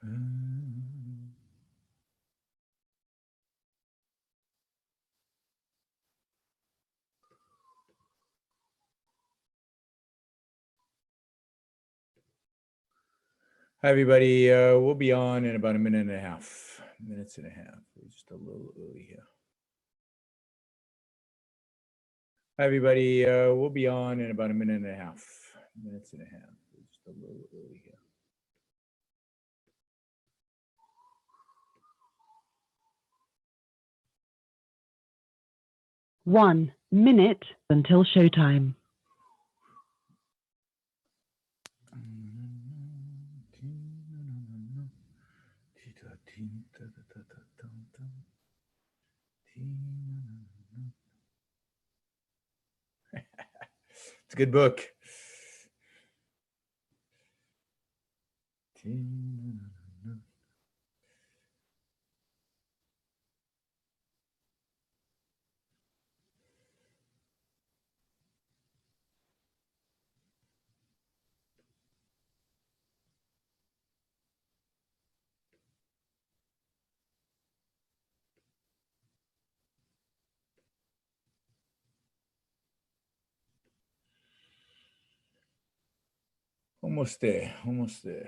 Hi, everybody. We'll be on in about a minute and a half. We're just a little early here. Hi, everybody. We'll be on in about a minute and a half. We're just a little early here. One minute until showtime. It's a good book. Almost there,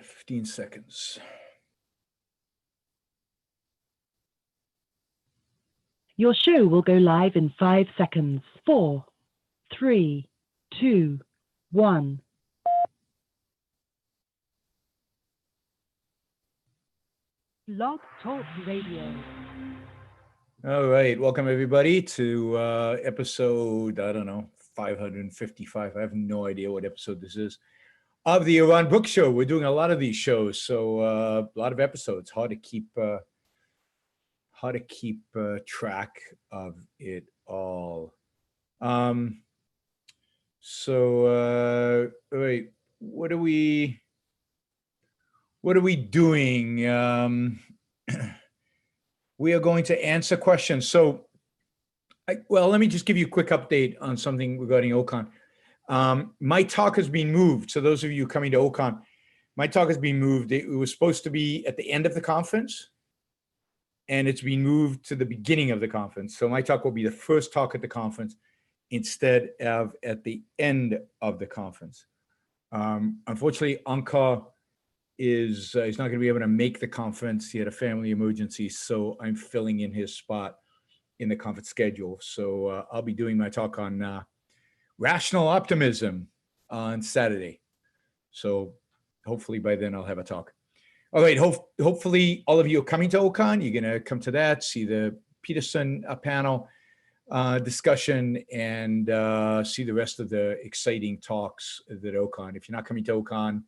15 seconds. Your show will go live in 5 seconds. 4, 3, 2, 1. Blog Talk Radio. All right, welcome everybody to episode, 555. I have no idea what episode this is, of the Yaron Brook Show. We're doing a lot of these shows, so a lot of episodes. Hard to keep track of it all. All right, what are we doing? We are going to answer questions. So, let me just give you a quick update on something regarding OCON. My talk has been moved. So those of you coming to OCON, my talk has been moved. It was supposed to be at the end of the conference, and it's been moved to the beginning of the conference. So my talk will be the first talk at the conference instead of at the end of the conference. Unfortunately, Ankar is he's not going to be able to make the conference. He had a family emergency, so I'm filling in his spot in the conference schedule. So I'll be doing my talk on rational optimism on Saturday. So hopefully by then I'll have a talk. All right, hopefully all of you are coming to OCON. You're going to come to that, see the Peterson panel discussion, and see the rest of the exciting talks at OCON. If you're not coming to OCON,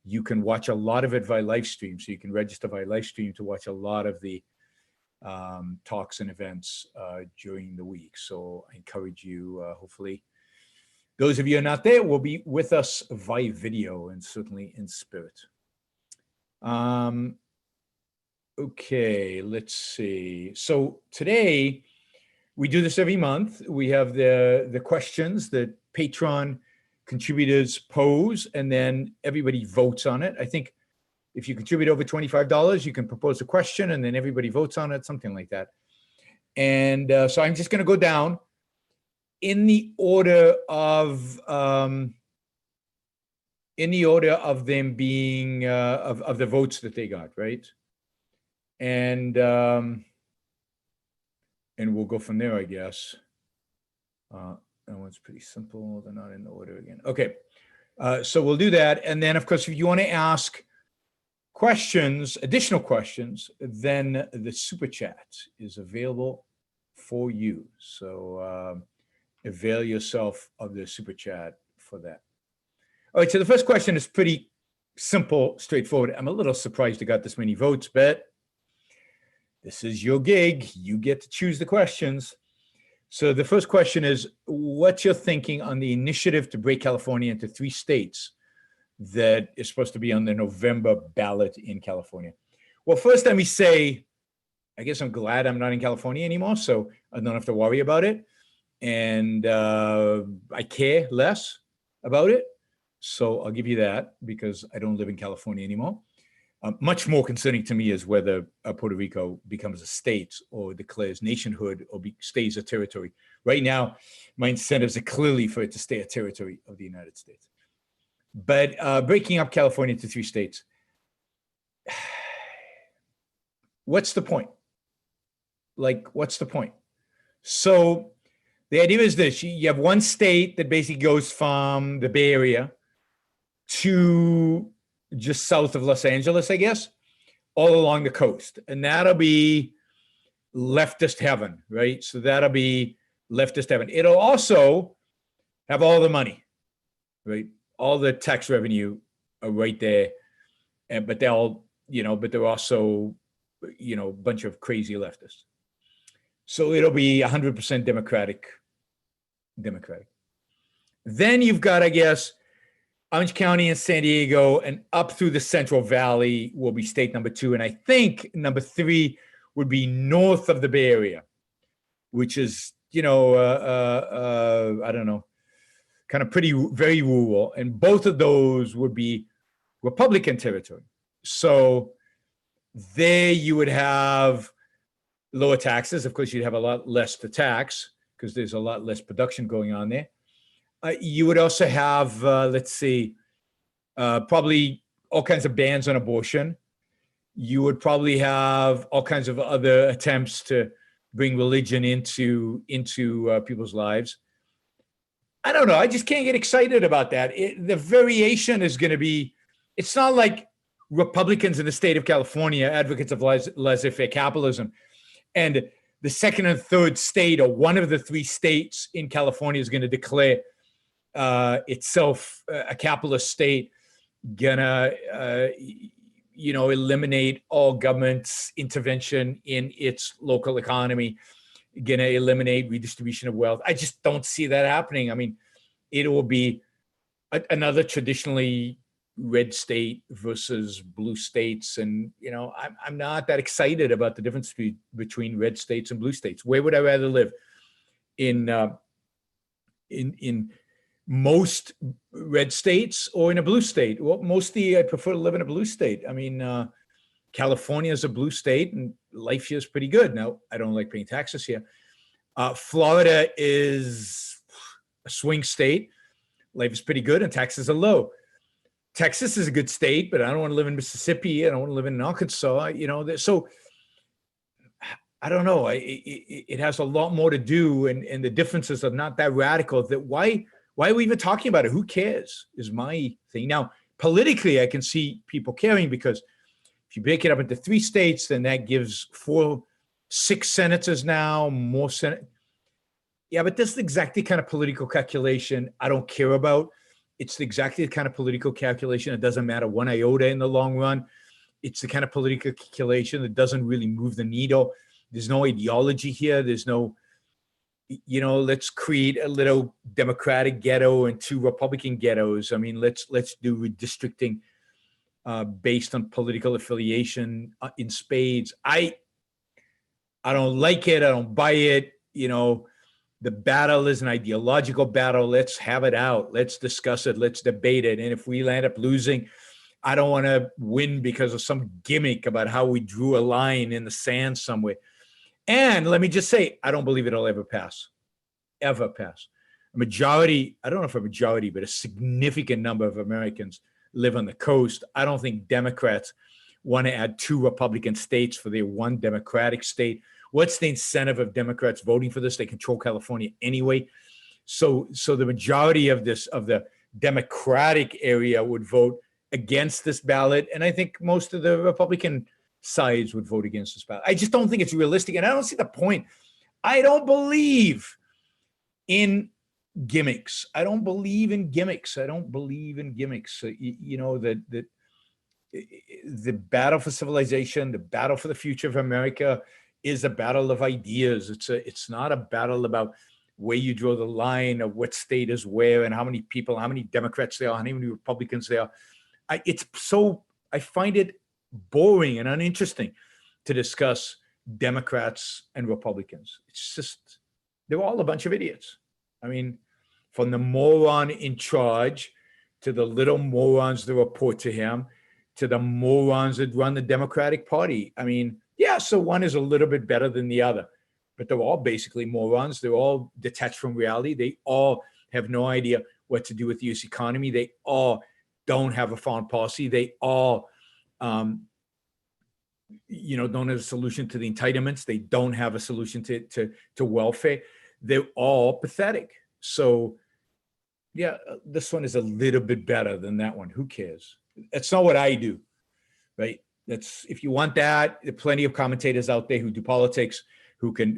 you can watch a lot of it via live stream. So you can register via live stream to watch a lot of the talks and events during the week. So I encourage you, hopefully, those of you who are not there will be with us via video and certainly in spirit. Okay, let's see. So today, we do this every month. We have the questions that Patreon contributors pose, and then everybody votes on it. I think if you contribute over $25, you can propose a question, and then everybody votes on it, something like that. And so I'm just going to go down in the order of them being of the votes that they got, right? And we'll go from there, I guess. That one's pretty simple. They're not in the order again. Okay, so we'll do that. And then, of course, if you want to ask questions, additional questions, then the super chat is available for you. So avail yourself of the super chat for that. All right, so the first question is pretty simple, straightforward. I'm a little surprised it got this many votes, but this is your gig. You get to choose the questions. So the first question is, what's your thinking on the initiative to break California into 3 states that is supposed to be on the November ballot in California? Well, first let me say, I guess I'm glad I'm not in California anymore, so I don't have to worry about it. And I care less about it. So I'll give you that because I don't live in California anymore. Much more concerning to me is whether Puerto Rico becomes a state or declares nationhood or stays a territory. Right now, my incentives are clearly for it to stay a territory of the United States. But breaking up California into 3 states, what's the point? Like, what's the point? So the idea is this: you have one state that basically goes from the Bay Area to just south of Los Angeles, I guess, all along the coast. And that'll be leftist heaven, right? So that'll be leftist heaven. It'll also have all the money, right? All the tax revenue are right there. But they're also, a bunch of crazy leftists. So it'll be 100% Democratic. Then you've got, I guess, Orange County and San Diego, and up through the Central Valley will be state number 2. And I think number 3 would be north of the Bay Area, which is, I don't know, kind of very rural. And both of those would be Republican territory. So there you would have lower taxes. Of course, you'd have a lot less to tax because there's a lot less production going on there. You would also have, probably all kinds of bans on abortion. You would probably have all kinds of other attempts to bring religion into people's lives. I don't know. I just can't get excited about that. The variation is going to be, it's not like Republicans in the state of California, advocates of laissez-faire capitalism, and the second and third state, or one of the 3 states in California, is going to declare itself a capitalist state, gonna eliminate all government's intervention in its local economy, gonna eliminate redistribution of wealth. I just don't see that happening. I mean, it will be another traditionally red state versus blue states, and I'm not that excited about the difference between red states and blue states. Where would I rather live? In most red states or in a blue state? Well, mostly I prefer to live in a blue state. I mean, California is a blue state and life here is pretty good. Now, I don't like paying taxes here. Florida is a swing state. Life is pretty good and taxes are low. Texas is a good state, but I don't want to live in Mississippi. I don't want to live in Arkansas. So I don't know. It has a lot more to do, and the differences are not that radical. That why are we even talking about it? Who cares is my thing. Now, politically, I can see people caring, because if you break it up into 3 states, then that gives 6 senators now, more Senate. Yeah, but that's exactly the kind of political calculation I don't care about. It's exactly the kind of political calculation. It doesn't matter 1 iota in the long run. It's the kind of political calculation that doesn't really move the needle. There's no ideology here. There's no, let's create a little Democratic ghetto and 2 Republican ghettos. I mean, let's do redistricting based on political affiliation in spades. I don't like it. I don't buy it. The battle is an ideological battle. Let's have it out. Let's discuss it. Let's debate it. And if we end up losing, I don't want to win because of some gimmick about how we drew a line in the sand somewhere. And let me just say, I don't believe it'll ever pass. Ever pass. A majority, I don't know if a majority, but a significant number of Americans live on the coast. I don't think Democrats want to add 2 Republican states for their 1 Democratic state. What's the incentive of Democrats voting for this? They control California anyway. So the majority of the Democratic area would vote against this ballot. And I think most of the Republican sides would vote against this ballot. I just don't think it's realistic. And I don't see the point. I don't believe in gimmicks. I don't believe in gimmicks. The battle for civilization, the battle for the future of America is a battle of ideas. It's not a battle about where you draw the line of what state is where and how many people, how many Democrats there are, how many Republicans there are. I find it boring and uninteresting to discuss Democrats and Republicans. It's just, they're all a bunch of idiots. I mean, from the moron in charge to the little morons that report to him, to the morons that run the Democratic Party. I mean, yeah, so one is a little bit better than the other, but they're all basically morons. They're all detached from reality. They all have no idea what to do with the U.S. economy. They all don't have a foreign policy. They all, don't have a solution to the entitlements. They don't have a solution to welfare. They're all pathetic. So, yeah, this one is a little bit better than that one. Who cares? It's not what I do, right? That's, if you want that, there are plenty of commentators out there who do politics, who can,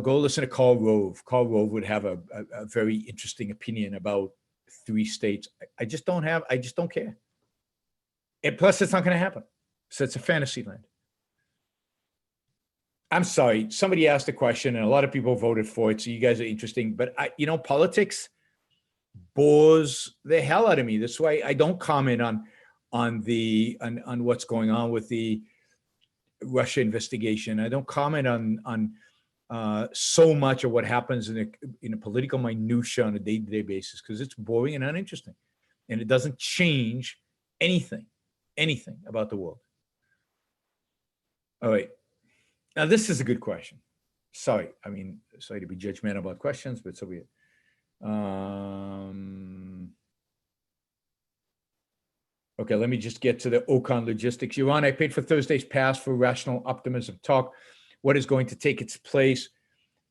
go listen to Karl Rove. Karl Rove would have a very interesting opinion about 3 states. I just don't care. And plus, it's not going to happen. So it's a fantasy land. I'm sorry. Somebody asked a question and a lot of people voted for it. So you guys are interesting, but politics bores the hell out of me. That's why I don't comment on what's going on with the Russia investigation. I don't comment on so much of what happens in a political minutia on a day-to-day basis, because it's boring and uninteresting, and it doesn't change anything about the world. All right. Now, this is a good question. Sorry to be judgmental about questions, but so be it. Okay, let me just get to the OCON logistics. Yaron, I paid for Thursday's pass for Rational Optimism Talk. What is going to take its place?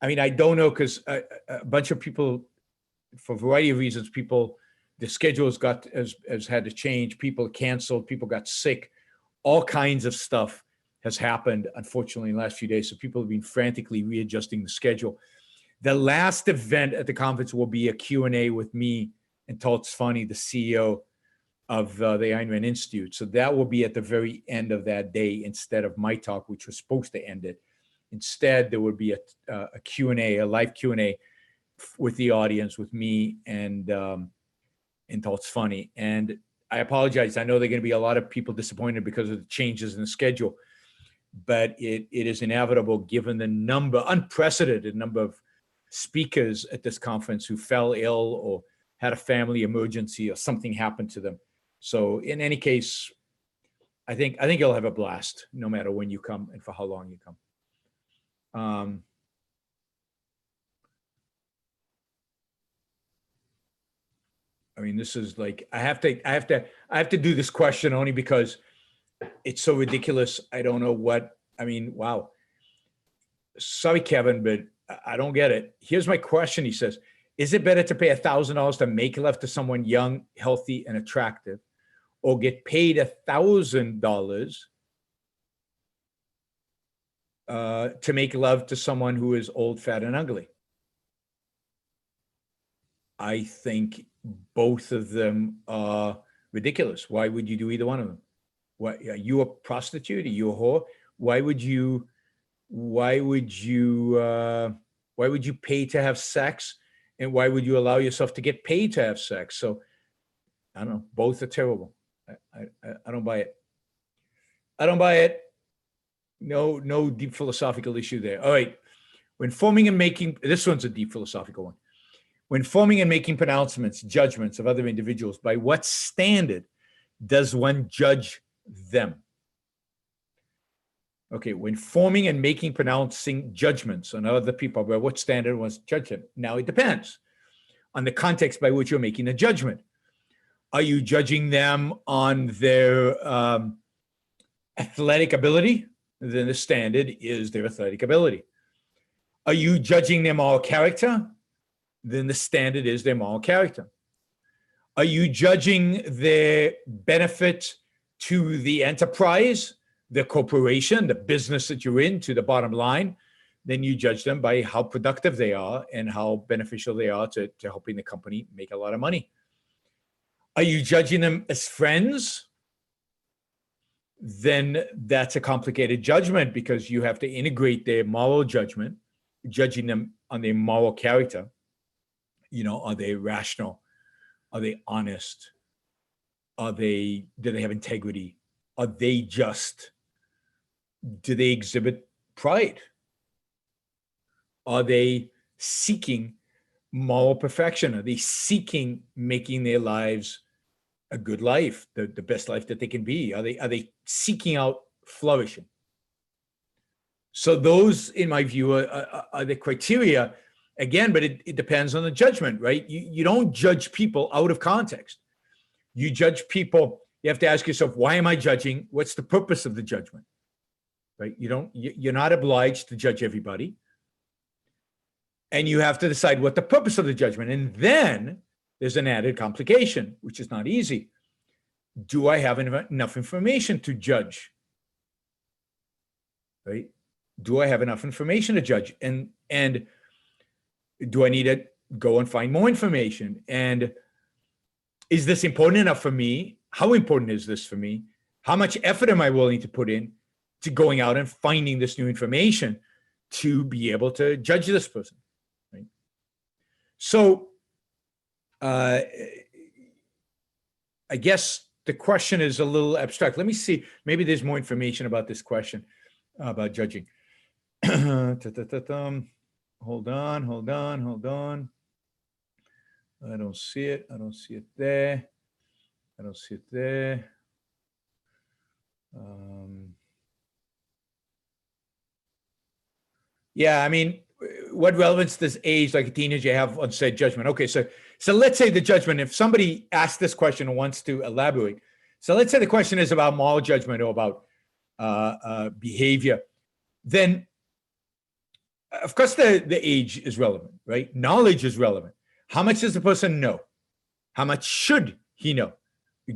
I mean, I don't know, because a bunch of people, for a variety of reasons, the schedules has had to change. People canceled. People got sick. All kinds of stuff has happened, unfortunately, in the last few days. So people have been frantically readjusting the schedule. The last event at the conference will be a Q&A with me and Todd Sfani, the CEO of the Ayn Rand Institute. So that will be at the very end of that day instead of my talk, which was supposed to end it. Instead, there would be a Q&A, a live Q&A with the audience, with me and Todd Sfani. And I apologize. I know there are going to be a lot of people disappointed because of the changes in the schedule, but it is inevitable given the unprecedented number of speakers at this conference who fell ill or had a family emergency or something happened to them. So in any case, I think you'll have a blast no matter when you come and for how long you come. This is like, I have to do this question only because it's so ridiculous. I don't know wow. Sorry, Kevin, but I don't get it. Here's my question. He says, is it better to pay $1,000 to make love to someone young, healthy, and attractive, or get paid $1,000 to make love to someone who is old, fat, and ugly? I think both of them are ridiculous. Why would you do either one of them? What, are you a prostitute? Are you a whore? Why would you pay to have sex? And why would you allow yourself to get paid to have sex? So I don't know. Both are terrible. I don't buy it. I don't buy it. No deep philosophical issue there. All right. When forming and making, this one's a deep philosophical one. When forming and making pronouncements, judgments of other individuals, by what standard does one judge them? Okay, when forming and making pronouncing judgments on other people, by what standard was judge them? Now it depends on the context by which you're making a judgment. Are you judging them on their athletic ability? Then the standard is their athletic ability. Are you judging their moral character? Then the standard is their moral character. Are you judging their benefit to the enterprise, the corporation, the business that you're in, to the bottom line? Then you judge them by how productive they are and how beneficial they are to helping the company make a lot of money. Are you judging them as friends? Then that's a complicated judgment because you have to integrate their moral judgment, judging them on their moral character. Are they rational? Are they honest? Do they have integrity? Are they just? Do they exhibit pride? Are they seeking moral perfection? Are they seeking making their lives a good life, the best life that they can be? Are they seeking out flourishing? So those, in my view, are the criteria. Again, but it depends on the judgment, right? You don't judge people out of context. You judge people. You have to ask yourself, why am I judging? What's the purpose of the judgment? Right? You're not obliged to judge everybody. And you have to decide what the purpose of the judgment. And then there's an added complication, which is not easy. Do I have enough information to judge? Right? Do I have enough information to judge? And do I need to go and find more information? And is this important enough for me? How important is this for me? How much effort am I willing to put in to going out and finding this new information to be able to judge this person? Right? So I guess the question is a little abstract. Let me see. Maybe there's more information about this question about judging. Hold on. I don't see it. I don't see it there. Yeah, I mean, what relevance does age, like a teenager, have on said judgment? Okay, so let's say the judgment, if somebody asks this question and wants to elaborate. So let's say the question is about moral judgment or about behavior. Then, of course, the age is relevant, right? Knowledge is relevant. How much does the person know? How much should he know,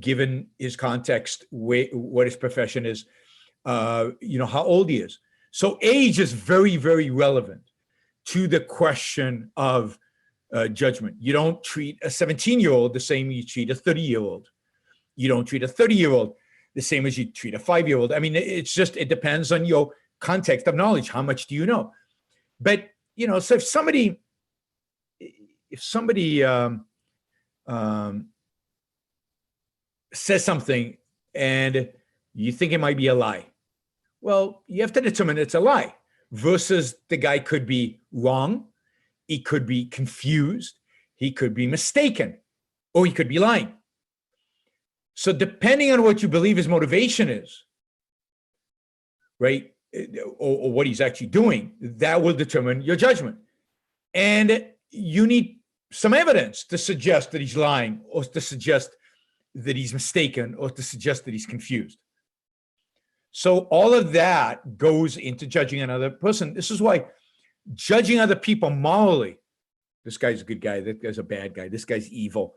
given his context, what his profession is, how old he is? So age is very, very relevant to the question of judgment. You don't treat a 17-year-old the same you treat a 30-year-old. You don't treat a 30-year-old the same as you treat a 5-year-old. I mean, it depends on your context of knowledge. How much do you know? But, so if somebody says something and you think it might be a lie, well, you have to determine it's a lie versus the guy could be wrong. He could be confused. He could be mistaken, or he could be lying. So depending on what you believe his motivation is, right, or what he's actually doing, that will determine your judgment. And you need some evidence to suggest that he's lying, or to suggest that he's mistaken, or to suggest that he's confused. So all of that goes into judging another person. This is why judging other people morally, this guy's a good guy, that guy's a bad guy, this guy's evil,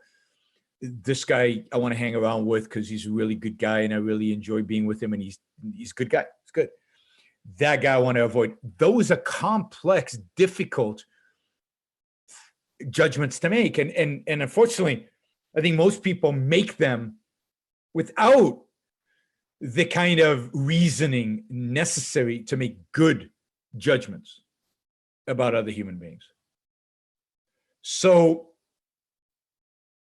this guy I want to hang around with because he's a really good guy and I really enjoy being with him and he's a good guy. It's good. That guy I want to avoid. Those are complex, difficult judgments to make. And unfortunately, I think most people make them without the kind of reasoning necessary to make good judgments about other human beings. So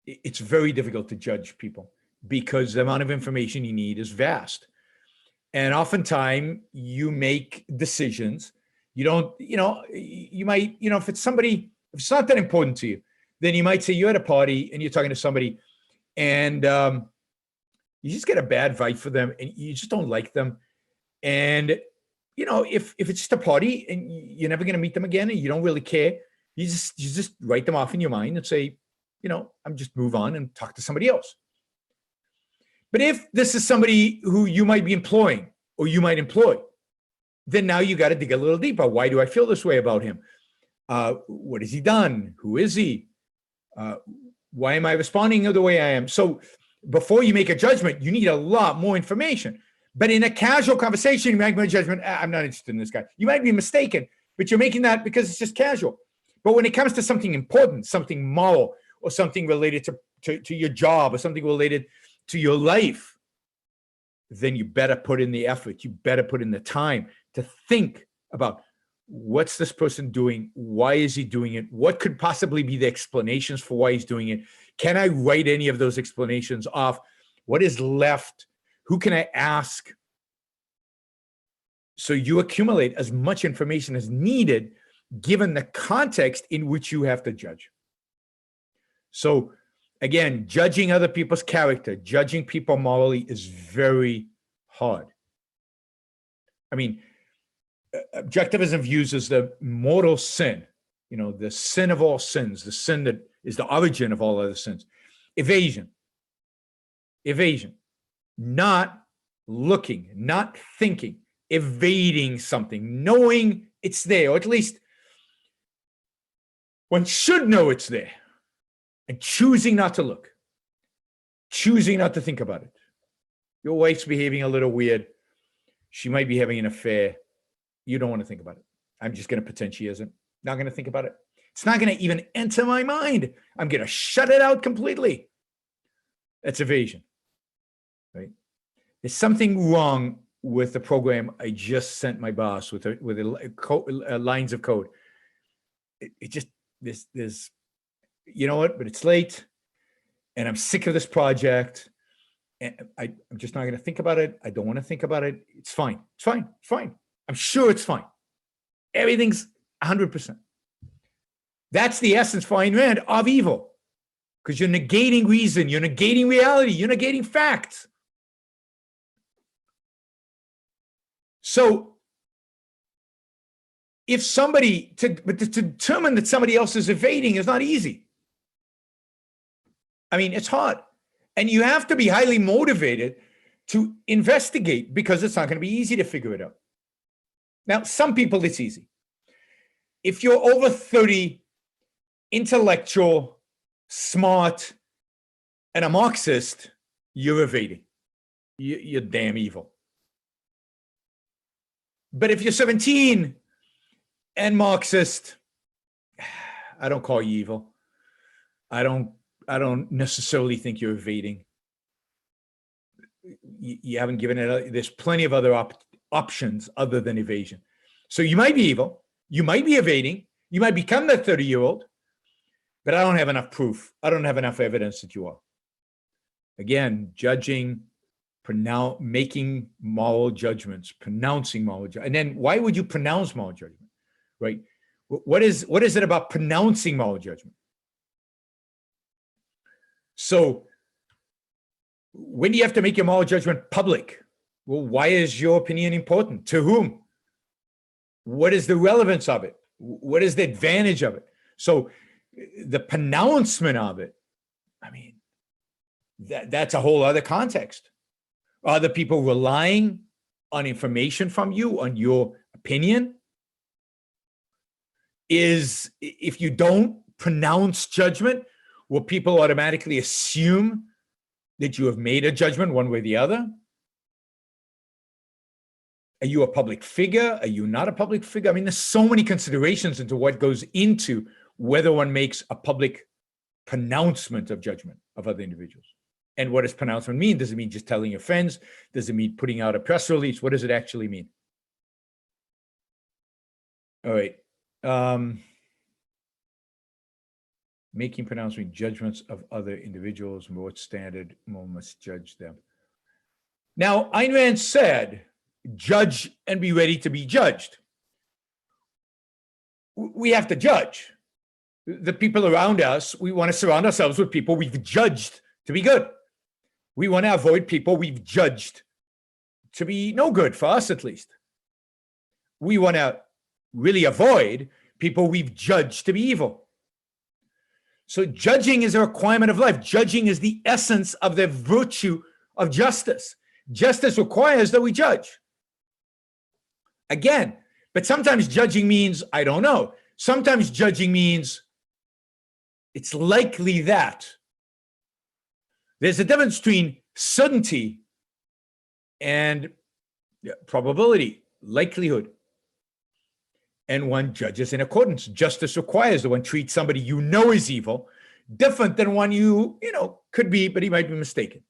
it's very difficult to judge people because the amount of information you need is vast. And oftentimes you make decisions. You don't, you might, if it's not that important to you, then you might say you're at a party and you're talking to somebody and you just get a bad vibe for them and you just don't like them. And, if it's just a party and you're never going to meet them again and you don't really care, you just write them off in your mind and say, I'm just move on and talk to somebody else. But if this is somebody who you might be employing or you might employ, then now you got to dig a little deeper. Why do I feel this way about him? What has he done? Who is he? Why am I responding the way I am? So before you make a judgment, you need a lot more information. But in a casual conversation, you make a judgment. I'm not interested in this guy. You might be mistaken, but you're making that because it's just casual. But when it comes to something important, something moral, or something related to your job, or something related to your life, then you better put in the effort. You better put in the time to think about what's this person doing? Why is he doing it? What could possibly be the explanations for why he's doing it? Can I write any of those explanations off? What is left? Who can I ask? So you accumulate as much information as needed, given the context in which you have to judge. So Again, judging other people's character, judging people morally is very hard. I mean, objectivism views as the mortal sin, the sin of all sins, the sin that is the origin of all other sins. Evasion, not looking, not thinking, evading something, knowing it's there, or at least one should know it's there, and choosing not to look, choosing not to think about it. Your wife's behaving a little weird. She might be having an affair. You don't want to think about it. I'm just going to pretend she isn't. Not going to think about it. It's not going to even enter my mind. I'm going to shut it out completely. That's evasion, right? There's something wrong with the program I just sent my boss with lines of code. It just, there's, you know what, but it's late and I'm sick of this project. And I'm just not going to think about it. I don't want to think about it. It's fine. It's fine. It's fine. I'm sure it's fine. Everything's 100%. That's the essence for Ayn Rand of evil, because you're negating reason, you're negating reality, you're negating facts. So if somebody, to determine that somebody else is evading is not easy. I mean, it's hard. And you have to be highly motivated to investigate, because it's not going to be easy to figure it out. Now, some people, it's easy. If you're over 30, intellectual, smart, and a Marxist, you're evading. You're damn evil. But if you're 17 and Marxist, I don't call you evil. I don't necessarily think you're evading. You haven't given it. There's plenty of other options other than evasion. So you might be evil. You might be evading. You might become that 30-year-old. But I don't have enough proof. I don't have enough evidence that you are. Again, judging, making moral judgments, pronouncing moral judgments. And then why would you pronounce moral judgment, right? What is it about pronouncing moral judgment? So when do you have to make your moral judgment public? Well, why is your opinion important? To whom? What is the relevance of it? What is the advantage of it? So the pronouncement of it, I mean, that's a whole other context. Are the people relying on information from you, on your opinion? If you don't pronounce judgment, will people automatically assume that you have made a judgment one way or the other? Are you a public figure? Are you not a public figure? I mean, there's so many considerations into what goes into whether one makes a public pronouncement of judgment of other individuals. And what does pronouncement mean? Does it mean just telling your friends? Does it mean putting out a press release? What does it actually mean? All right. Making pronouncement judgments of other individuals, more standard, one must judge them. Now, Ayn Rand said, judge and be ready to be judged. We have to judge. The people around us, we want to surround ourselves with people we've judged to be good. We want to avoid people we've judged to be no good, for us at least. We want to really avoid people we've judged to be evil. So judging is a requirement of life. Judging is the essence of the virtue of justice. Justice requires that we judge. Again, but sometimes judging means, I don't know. Sometimes judging means it's likely that. There's a difference between certainty and probability, likelihood. And one judges in accordance. Justice requires that one treats somebody you know is evil different than one you could be, but he might be mistaken.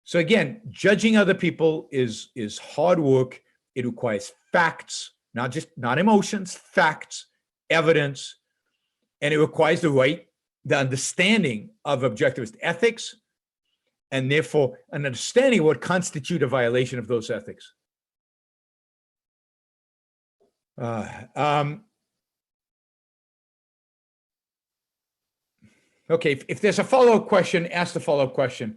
So again, judging other people is hard work. It requires facts, not emotions, facts, evidence, and it requires the understanding of objectivist ethics, and therefore an understanding of what constitutes a violation of those ethics. Okay, if there's a follow-up question, ask the follow-up question.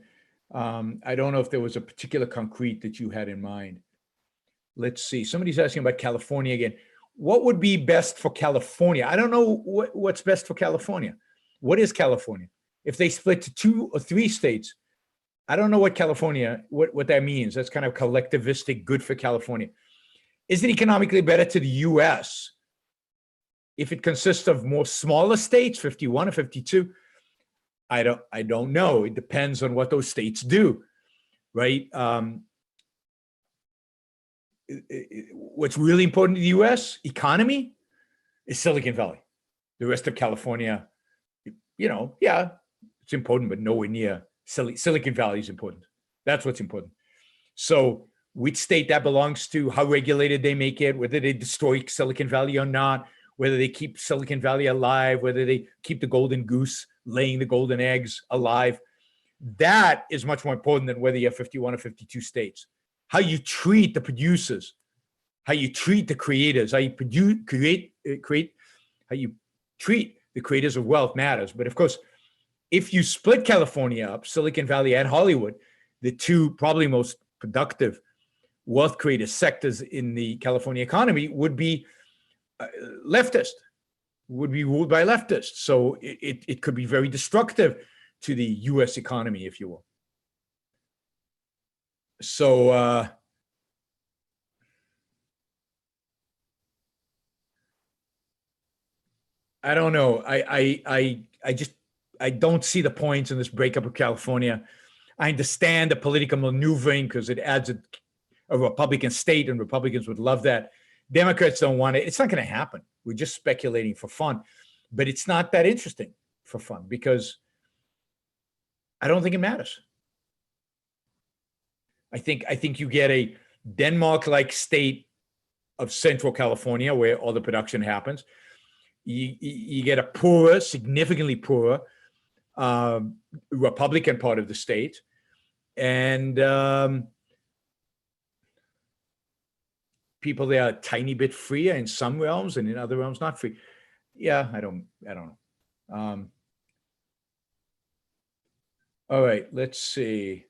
I don't know if there was a particular concrete that you had in mind. Let's see. Somebody's asking about California again. What would be best for California? I don't know what's best for California. What is California? If they split to 2 or 3 states, I don't know what California, what that means. That's kind of collectivistic, good for California. Is it economically better to the US if it consists of more smaller states, 51 or 52? I don't know. It depends on what those states do, right? What's really important to the US economy is Silicon Valley. The rest of California, yeah, it's important, but nowhere near Silicon Valley is important. That's what's important. So which state that belongs to, how regulated they make it, whether they destroy Silicon Valley or not, whether they keep Silicon Valley alive, whether they keep the golden goose laying the golden eggs alive. That is much more important than whether you have 51 or 52 states. How you treat the producers, how you treat the creators, how you how you treat the creators of wealth matters. But of course, if you split California up, Silicon Valley and Hollywood, the 2 probably most productive wealth creator sectors in the California economy would be leftist, would be ruled by leftists. So it could be very destructive to the US economy, if you will. So I don't know. I don't see the points in this breakup of California. I understand the political maneuvering because it adds a Republican state, and Republicans would love that. Democrats don't want it. It's not going to happen. We're just speculating for fun, but it's not that interesting for fun because I don't think it matters. I think you get a Denmark-like state of Central California where all the production happens. You get a poorer, significantly poorer Republican part of the state, and people there are a tiny bit freer in some realms, and in other realms not free. Yeah, I don't know. All right, let's see.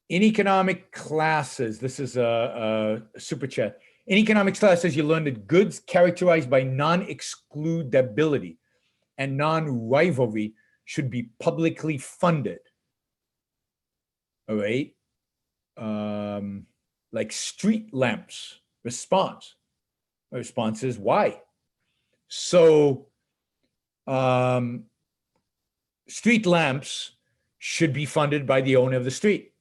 In economic classes, this is a super chat. In economics classes, you learn that goods characterized by non-excludability and non-rivalry should be publicly funded. All right. Like street lamps. Response. My response is why? So street lamps should be funded by the owner of the street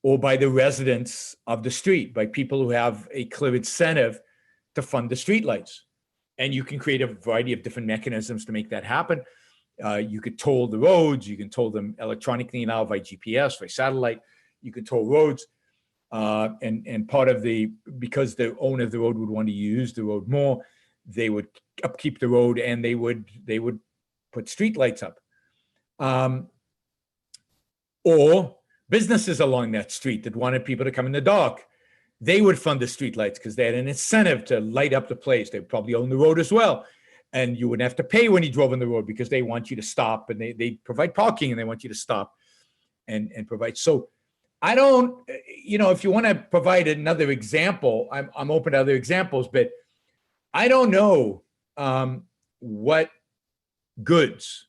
or by the residents of the street, by people who have a clear incentive to fund the streetlights. And you can create a variety of different mechanisms to make that happen. You could toll the roads. You can toll them electronically now by GPS, by satellite. You could toll roads. And part of because the owner of the road would want to use the road more, they would upkeep the road and they would put streetlights up. Or businesses along that street that wanted people to come in the dark, they would fund the streetlights because they had an incentive to light up the place. They probably own the road as well. And you wouldn't have to pay when you drove on the road because they want you to stop, and they provide parking and they want you to stop and provide. So I don't, if you want to provide another example, I'm open to other examples, but I don't know what goods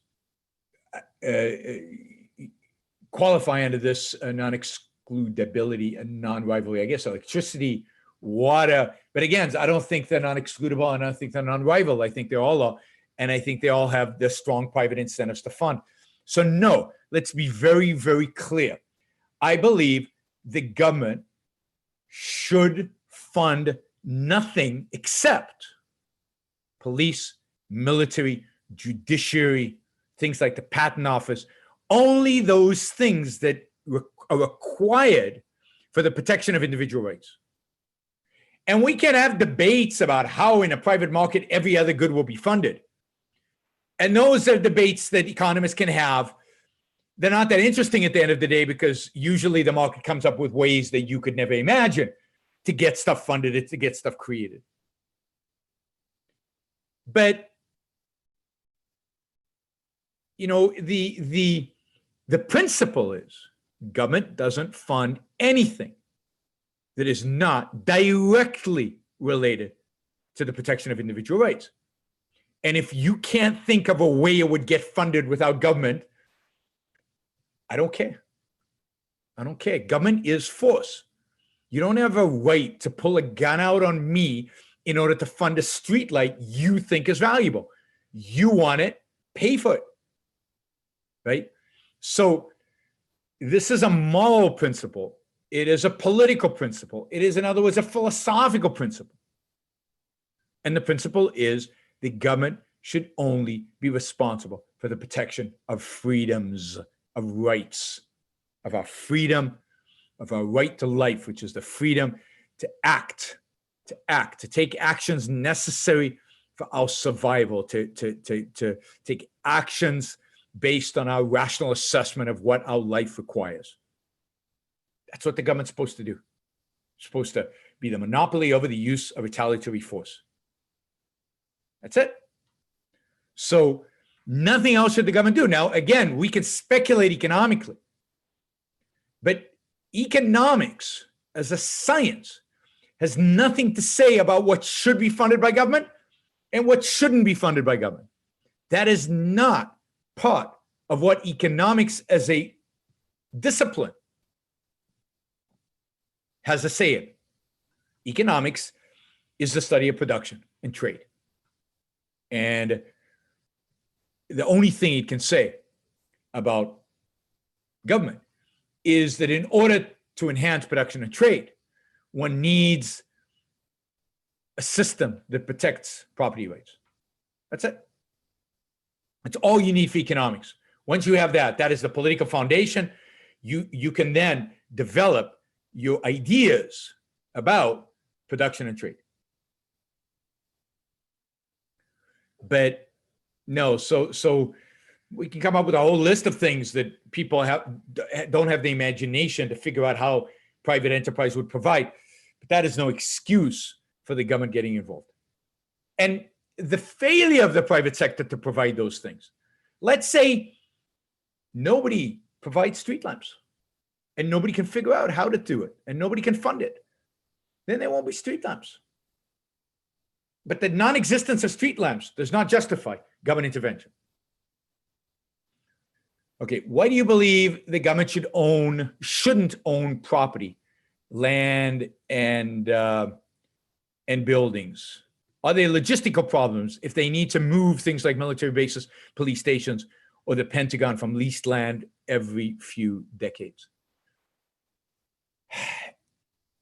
qualify under this non-excludability and non-rivalry. I guess electricity, water, but again, I don't think they're non-excludable, and I don't think they're non-rival. I think they're all, and I think they all have the strong private incentives to fund. So no, let's be very, very clear. I believe the government should fund nothing except police, military, judiciary, things like the patent office, only those things that are required for the protection of individual rights. And we can have debates about how in a private market every other good will be funded. And those are debates that economists can have. They're not that interesting at the end of the day because usually the market comes up with ways that you could never imagine to get stuff funded, to get stuff created. But the principle is government doesn't fund anything that is not directly related to the protection of individual rights. And if you can't think of a way it would get funded without government, I don't care. I don't care. Government is force. You don't have a right to pull a gun out on me in order to fund a streetlight you think is valuable. You want it, pay for it, right? So this is a moral principle. It is a political principle. It is, in other words, a philosophical principle. And the principle is the government should only be responsible for the protection of freedoms, of rights, of our freedom, of our right to life, which is the freedom to act, to take actions necessary for our survival, to take actions based on our rational assessment of what our life requires. That's what the government's supposed to do. It's supposed to be the monopoly over the use of retaliatory force. That's it. So nothing else should the government do. Now, again, we can speculate economically, but economics as a science has nothing to say about what should be funded by government and what shouldn't be funded by government. That is not part of what economics as a discipline has a say in. Economics is the study of production and trade. And the only thing it can say about government is that in order to enhance production and trade, one needs a system that protects property rights. That's it. That's all you need for economics. Once you have that, that is the political foundation. You can then develop your ideas about production and trade. But no, so we can come up with a whole list of things that people don't have the imagination to figure out how private enterprise would provide. But that is no excuse for the government getting involved. And the failure of the private sector to provide those things. Let's say nobody provides street lamps and nobody can figure out how to do it and nobody can fund it. Then there won't be street lamps. But the non-existence of street lamps does not justify government intervention. Okay, why do you believe the government shouldn't own property, land, and buildings? Are there logistical problems if they need to move things like military bases, police stations, or the Pentagon from leased land every few decades?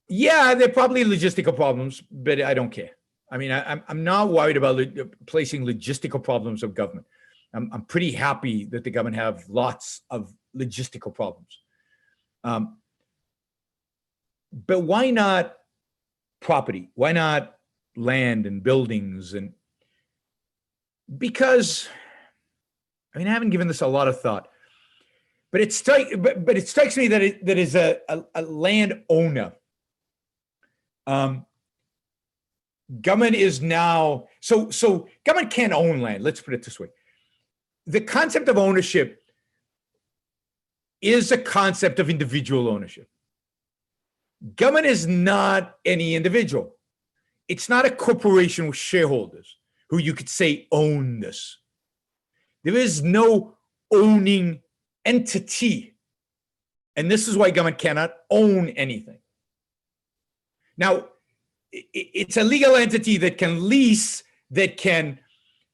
Yeah, there are probably logistical problems, but I don't care. I mean, I'm not worried about placing logistical problems of government. I'm pretty happy that the government have lots of logistical problems. But why not property? Why not land and buildings? And because, I mean, I haven't given this a lot of thought, but it strikes me that that is a land owner. Government is now, so government can't own land. Let's put it this way. The concept of ownership is a concept of individual ownership. Government is not any individual. It's not a corporation with shareholders who you could say own this. There is no owning entity. And this is why government cannot own anything. Now, it's a legal entity that can lease, that can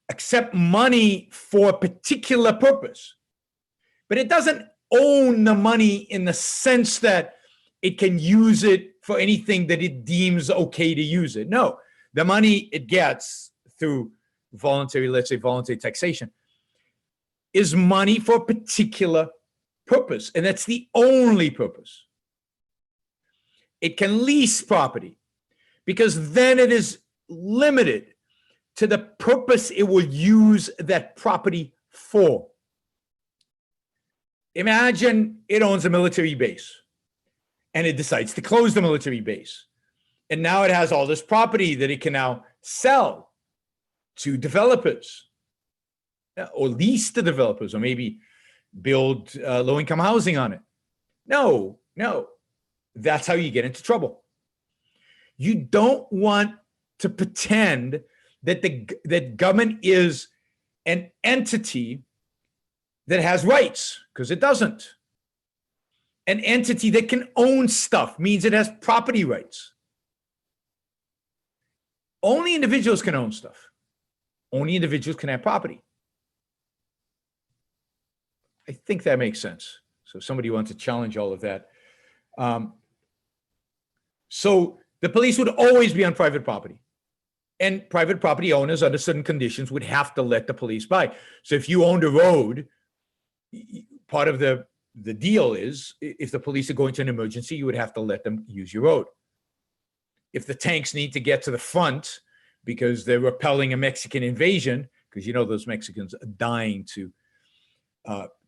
accept money for a particular purpose, but it doesn't own the money in the sense that it can use it for anything that it deems okay to use it. No, the money it gets through voluntary, let's say voluntary taxation, is money for a particular purpose, and that's the only purpose. It can lease property, because then it is limited to the purpose it will use that property for. Imagine it owns a military base and it decides to close the military base. And now it has all this property that it can now sell to developers. or lease to developers, or maybe build low-income housing on it. No. That's how you get into trouble. You don't want to pretend that government is an entity that has rights, because it doesn't. An entity that can own stuff means it has property rights. Only individuals can own stuff. Only individuals can have property. I think that makes sense. So if somebody wants to challenge all of that. So the police would always be on private property. And private property owners, under certain conditions, would have to let the police by. So if you owned a road, part of the deal is, if the police are going to an emergency, you would have to let them use your road. If the tanks need to get to the front because they're repelling a Mexican invasion, because you know those Mexicans are dying to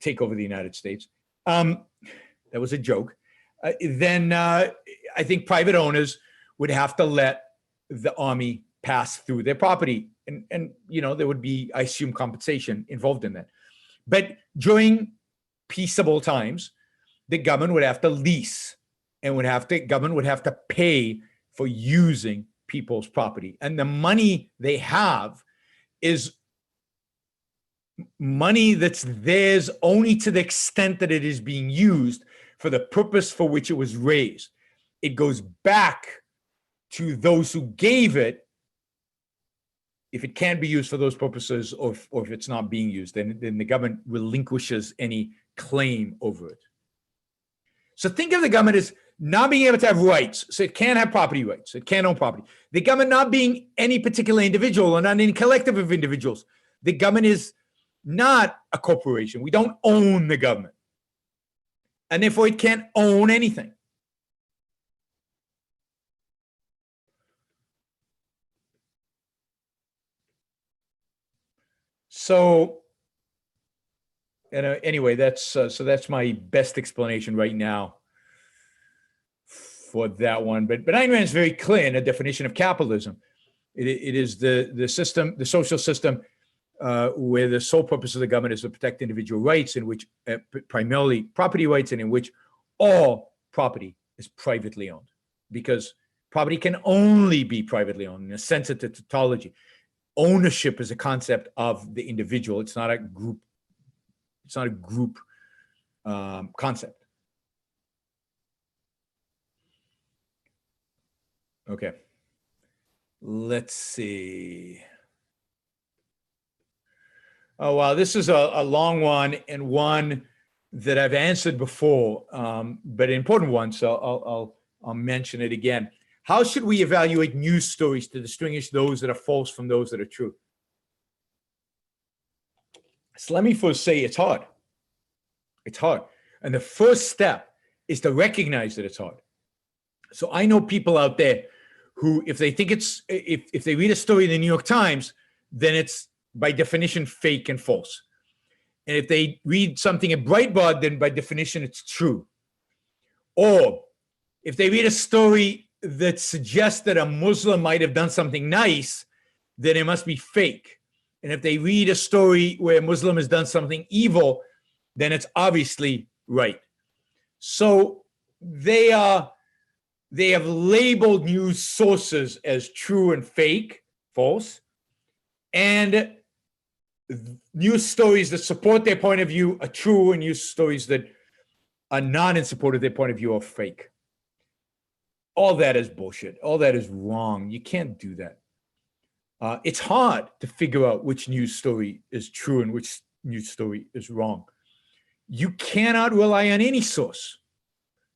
take over the United States. That was a joke. Then I think private owners would have to let the army pass through their property. And you know, there would be, I assume, compensation involved in that. But during peaceable times, the government would have to lease, and government would have to pay for using people's property. And the money they have is money that's theirs only to the extent that it is being used for the purpose for which it was raised. It goes back to those who gave it. If it can't be used for those purposes, or if it's not being used, then the government relinquishes any claim over it. So think of the government as not being able to have rights. So it can't have property rights. It can't own property. The government not being any particular individual or not any collective of individuals. The government is not a corporation. We don't own the government. And therefore it can't own anything. So anyway, that's my best explanation right now for that one. But Ayn Rand is very clear in a definition of capitalism. It is the system, the social system, where the sole purpose of the government is to protect individual rights, in which primarily property rights, and in which all property is privately owned, because property can only be privately owned in a sense of the tautology. Ownership is a concept of the individual. It's not a group. It's not a group concept. Okay. Let's see. Oh, wow. This is a long one, and one that I've answered before, but an important one. So I'll mention it again. How should we evaluate news stories to distinguish those that are false from those that are true? So let me first say it's hard. It's hard. And the first step is to recognize that it's hard. So I know people out there who, if they think if they read a story in the New York Times, then it's by definition fake and false. And if they read something at Breitbart, then by definition it's true. Or if they read a story that suggests that a Muslim might have done something nice, then it must be fake. And if they read a story where a Muslim has done something evil, then it's obviously right. So they have labeled news sources as true and fake, false, and news stories that support their point of view are true, and news stories that are not in support of their point of view are fake. All that is bullshit. All that is wrong. You can't do that. It's hard to figure out which news story is true and which news story is wrong. You cannot rely on any source.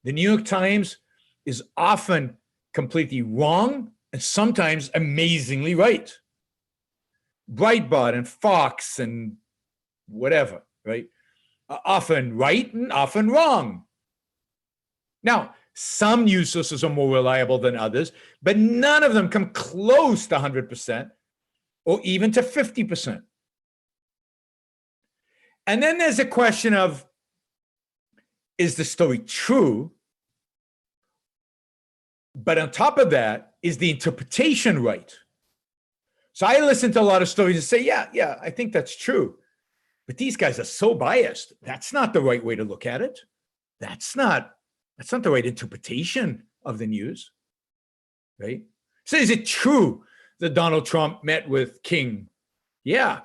The New York Times is often completely wrong and sometimes amazingly right. Breitbart and Fox and whatever, right? Often right and often wrong. Now, some news sources are more reliable than others, but none of them come close to 100% or even to 50%. And then there's a question of, is the story true? But on top of that, is the interpretation right? So I listen to a lot of stories and say, yeah, I think that's true. But these guys are so biased. That's not the right way to look at it. That's not the right interpretation of the news, right? So is it true that Donald Trump met with King? Yeah.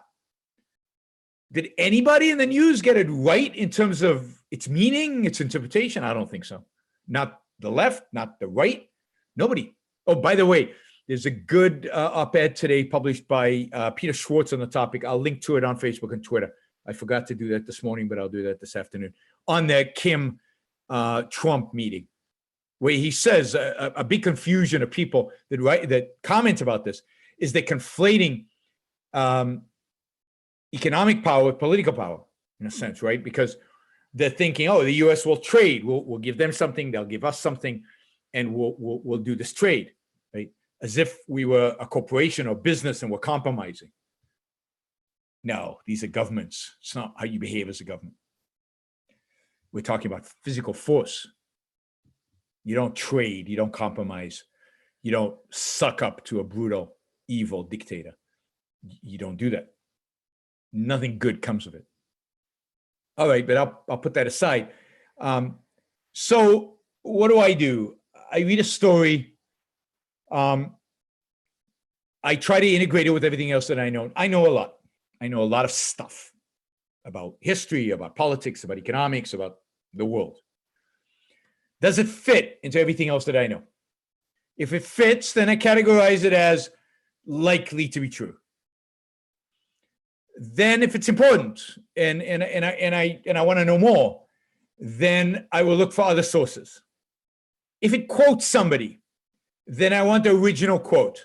Did anybody in the news get it right in terms of its meaning, its interpretation? I don't think so. Not the left, not the right, nobody. Oh, by the way, there's a good op-ed today published by Peter Schwartz on the topic. I'll link to it on Facebook and Twitter. I forgot to do that this morning, but I'll do that this afternoon on the Kim Trump meeting, where he says a big confusion of people that comment about this is they're conflating economic power with political power, in a sense, right? Because they're thinking, oh, the U.S. will trade. We'll give them something, they'll give us something, and we'll do this trade, right? As if we were a corporation or business and we're compromising. No, these are governments. It's not how you behave as a government. We're talking about physical force. You don't trade, you don't compromise, you don't suck up to a brutal, evil dictator. You don't do that. Nothing good comes of it. All right, but I'll put that aside. So what do? I read a story. I try to integrate it with everything else that I know. I know a lot. I know a lot of stuff about history, about politics, about economics, about the world. Does it fit into everything else that I know? If it fits, then I categorize it as likely to be true. Then if it's important and I want to know more, then I will look for other sources. If it quotes somebody, then I want the original quote.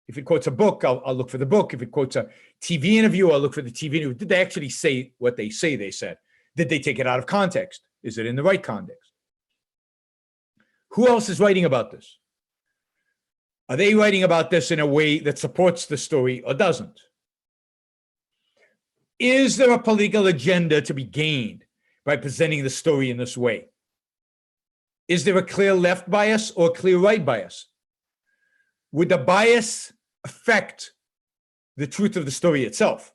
If it quotes a book, I'll look for the book. If it quotes a TV interview, I'll look for the TV interview. Did they actually say what they say they said? Did they take it out of context? Is it in the right context? Who else is writing about this? Are they writing about this in a way that supports the story or doesn't? Is there a political agenda to be gained by presenting the story in this way? Is there a clear left bias or a clear right bias? Would the bias affect the truth of the story itself?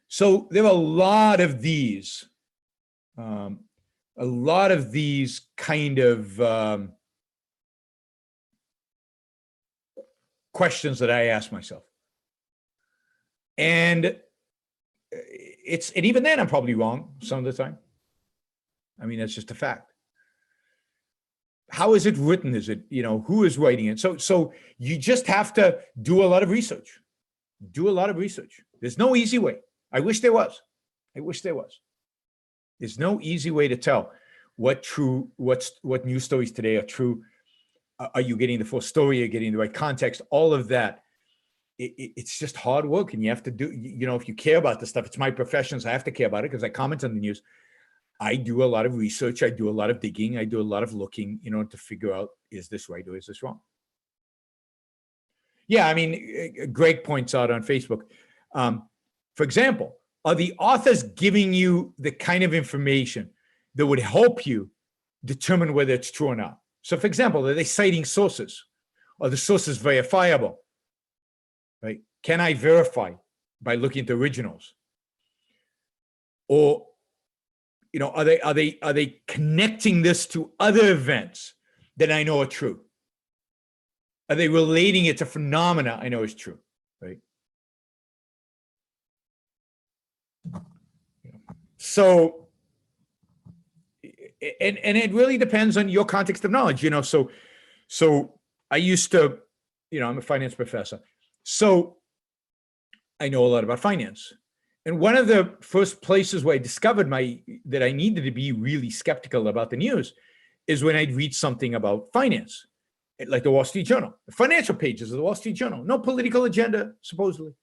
So there are a lot of these kind of questions that I ask myself. And even then I'm probably wrong some of the time. I mean, that's just a fact. How is it written? Is it, who is writing it? So you just have to do a lot of research. There's no easy way. I wish there was. There's no easy way to tell what news stories today are true. Are you getting the full story? Are you getting the right context? All of that. It's just hard work, and you have to do, if you care about this stuff, it's my profession, so I have to care about it because I comment on the news. I do a lot of research. I do a lot of digging. I do a lot of looking, to figure out, is this right or is this wrong? Yeah, I mean, Greg points out on Facebook, for example, are the authors giving you the kind of information that would help you determine whether it's true or not? So, for example, are they citing sources? Are the sources verifiable? Right? Can I verify by looking at the originals? Or, are they connecting this to other events that I know are true? Are they relating it to phenomena I know is true? Right? So, and it really depends on your context of knowledge, So I used to, I'm a finance professor. So I know a lot about finance. And one of the first places where I discovered that I needed to be really skeptical about the news is when I'd read something about finance, like the Wall Street Journal, the financial pages of the Wall Street Journal, no political agenda, supposedly.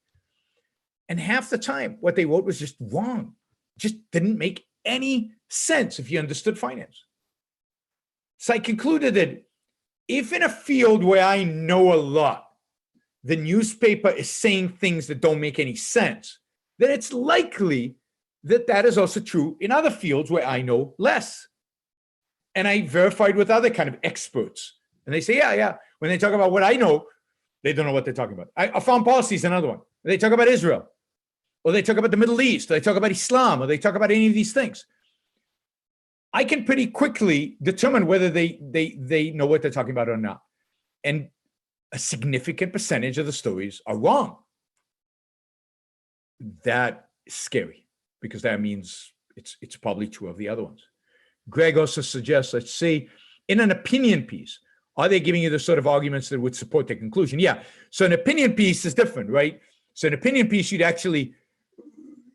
And half the time, what they wrote was just wrong, just didn't make any sense if you understood finance. So I concluded that if in a field where I know a lot, the newspaper is saying things that don't make any sense, then it's likely that is also true in other fields where I know less. And I verified with other kind of experts. And they say, yeah. When they talk about what I know, they don't know what they're talking about. Foreign policy is another one. They talk about Israel. or they talk about the Middle East, or they talk about Islam, or they talk about any of these things, I can pretty quickly determine whether they know what they're talking about or not. And a significant percentage of the stories are wrong. That is scary, because that means it's probably true of the other ones. Greg also suggests, let's see, in an opinion piece, are they giving you the sort of arguments that would support their conclusion? Yeah. So an opinion piece is different, right? So an opinion piece, you'd actually,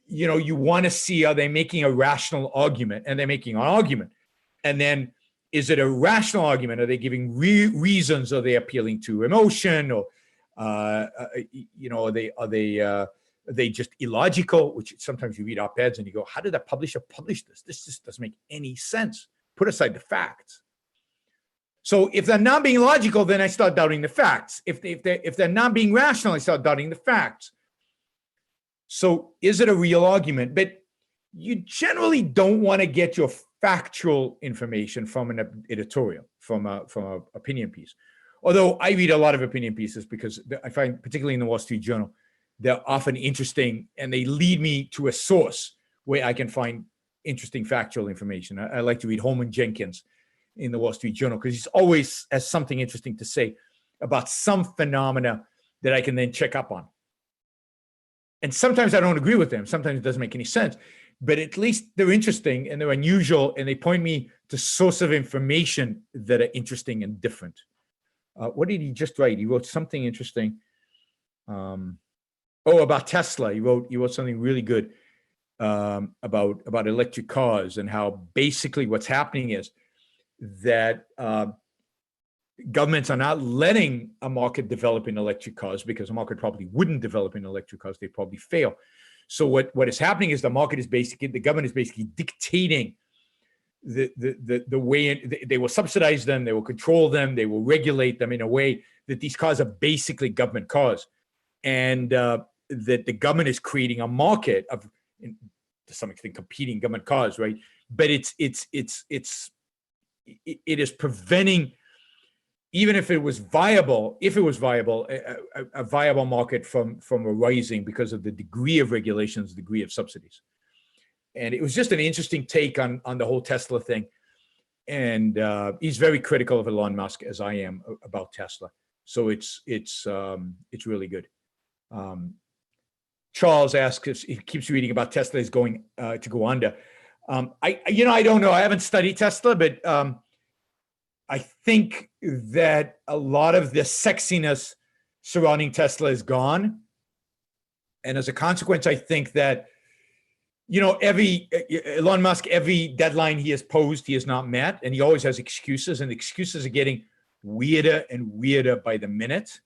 you want to see, are they making a rational argument? And they're making an argument. And then, is it a rational argument? Are they giving reasons? Are they appealing to emotion? Or, are they just illogical? Which sometimes you read op-eds and you go, how did a publisher publish this? This just doesn't make any sense. Put aside the facts. So if they're not being logical, then I start doubting the facts. If they're not being rational, I start doubting the facts. So is it a real argument? But you generally don't want to get your factual information from an editorial, from a opinion piece. Although I read a lot of opinion pieces, because I find, particularly in the Wall Street Journal, they're often interesting and they lead me to a source where I can find interesting factual information. I like to read Holman Jenkins in the Wall Street Journal, because he's always has something interesting to say about some phenomena that I can then check up on. And sometimes I don't agree with them. Sometimes it doesn't make any sense, but at least they're interesting and they're unusual, and they point me to sources of information that are interesting and different. What did he just write? He wrote something interesting. About Tesla. He wrote something really good about electric cars, and how basically what's happening is that governments are not letting a market develop in electric cars, because a market probably wouldn't develop in electric cars. They'd probably fail. So what is happening is the government is basically dictating the way they will subsidize them, they will control them, they will regulate them in a way that these cars are basically government cars. And that the government is creating a market of, to some extent, competing government cars, right? But it is preventing, even if it was viable, a viable market from arising, because of the degree of regulations, the degree of subsidies. And it was just an interesting take on the whole Tesla thing. And he's very critical of Elon Musk, as I am, about Tesla. So it's really good. Charles asks if he keeps reading about Tesla is going to go under. I don't know. I haven't studied Tesla, but I think that a lot of the sexiness surrounding Tesla is gone. And as a consequence, I think that, Elon Musk, every deadline he has posed, he has not met, and he always has excuses, and the excuses are getting weirder and weirder by the minute.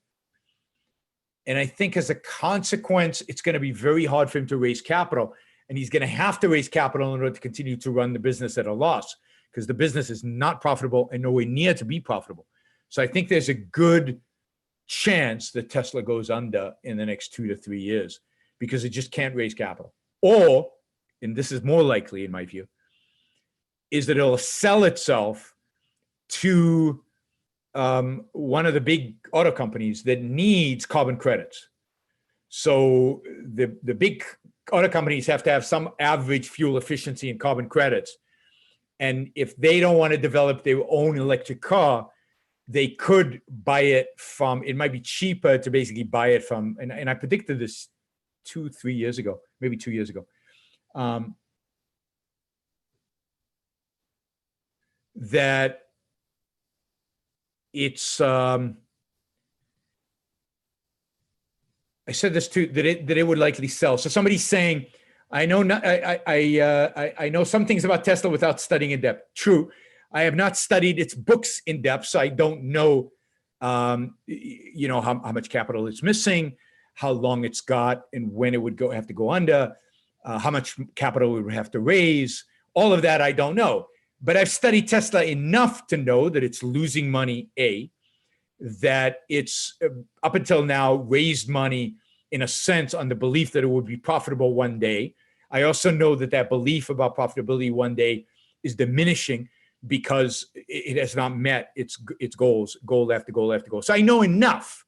And I think as a consequence, it's going to be very hard for him to raise capital, and he's going to have to raise capital in order to continue to run the business at a loss, because the business is not profitable and nowhere near to be profitable. So I think there's a good chance that Tesla goes under in the next 2 to 3 years, because it just can't raise capital. Or, and this is more likely in my view, is that it'll sell itself to one of the big auto companies that needs carbon credits. So the big auto companies have to have some average fuel efficiency and carbon credits. And if they don't want to develop their own electric car, they could buy it from, it might be cheaper to basically buy it from, and I predicted this 2-3 years ago, maybe 2 years ago, that it's, I said this too, that it would likely sell. So somebody's saying, I know some things about Tesla without studying in depth. True. I have not studied its books in depth, so I don't know, how much capital it's missing, how long it's got, and when it would have to go under, how much capital it would have to raise. All of that I don't know. But I've studied Tesla enough to know that it's losing money, that it's up until now raised money in a sense on the belief that it would be profitable one day. I also know that belief about profitability one day is diminishing because it has not met its goals, goal after goal after goal. So I know enough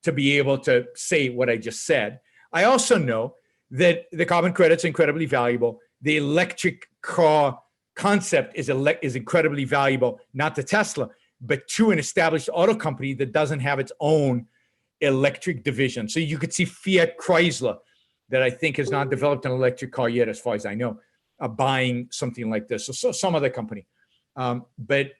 to be able to say what I just said. I also know that the carbon credit's incredibly valuable. The electric car concept is incredibly valuable, not to Tesla, but to an established auto company that doesn't have its own electric division. So you could see Fiat Chrysler, that I think has not developed an electric car yet, as far as I know, buying something like this. So some other company. But,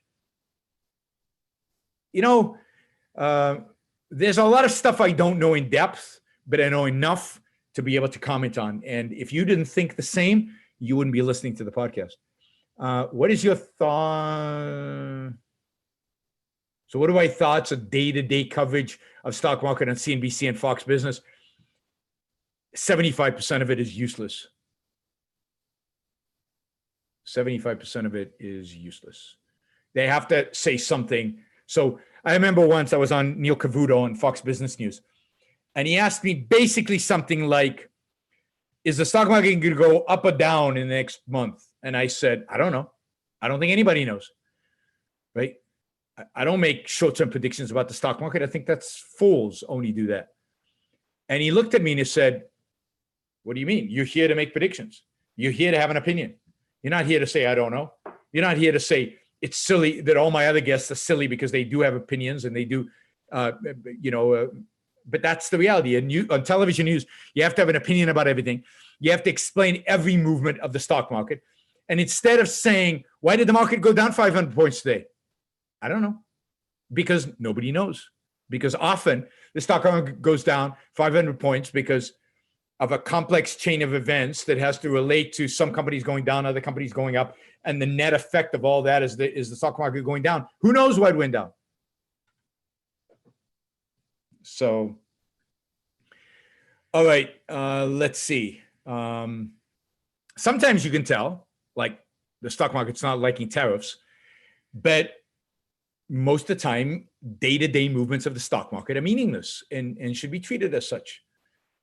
there's a lot of stuff I don't know in depth, but I know enough to be able to comment on. And if you didn't think the same, you wouldn't be listening to the podcast. What is your thought? So what are my thoughts of day-to-day coverage of stock market on CNBC and Fox Business? 75% of it is useless. 75% of it is useless. They have to say something. So I remember once I was on Neil Cavuto on Fox Business News, and he asked me basically something like, is the stock market going to go up or down in the next month? And I said, I don't know. I don't think anybody knows, right? I don't make short-term predictions about the stock market. I think that's fools only do that. And he looked at me and he said, what do you mean? You're here to make predictions. You're here to have an opinion. You're not here to say, I don't know. You're not here to say it's silly that all my other guests are silly because they do have opinions and they do, but that's the reality. And on television news, you have to have an opinion about everything. You have to explain every movement of the stock market. And instead of saying, why did the market go down 500 points today? I don't know. Because nobody knows. Because often the stock market goes down 500 points because of a complex chain of events that has to relate to some companies going down, other companies going up. And the net effect of all that is the stock market going down. Who knows why it went down? So, all right, let's see. Sometimes you can tell, like the stock market's not liking tariffs, but most of the time, day-to-day movements of the stock market are meaningless and should be treated as such.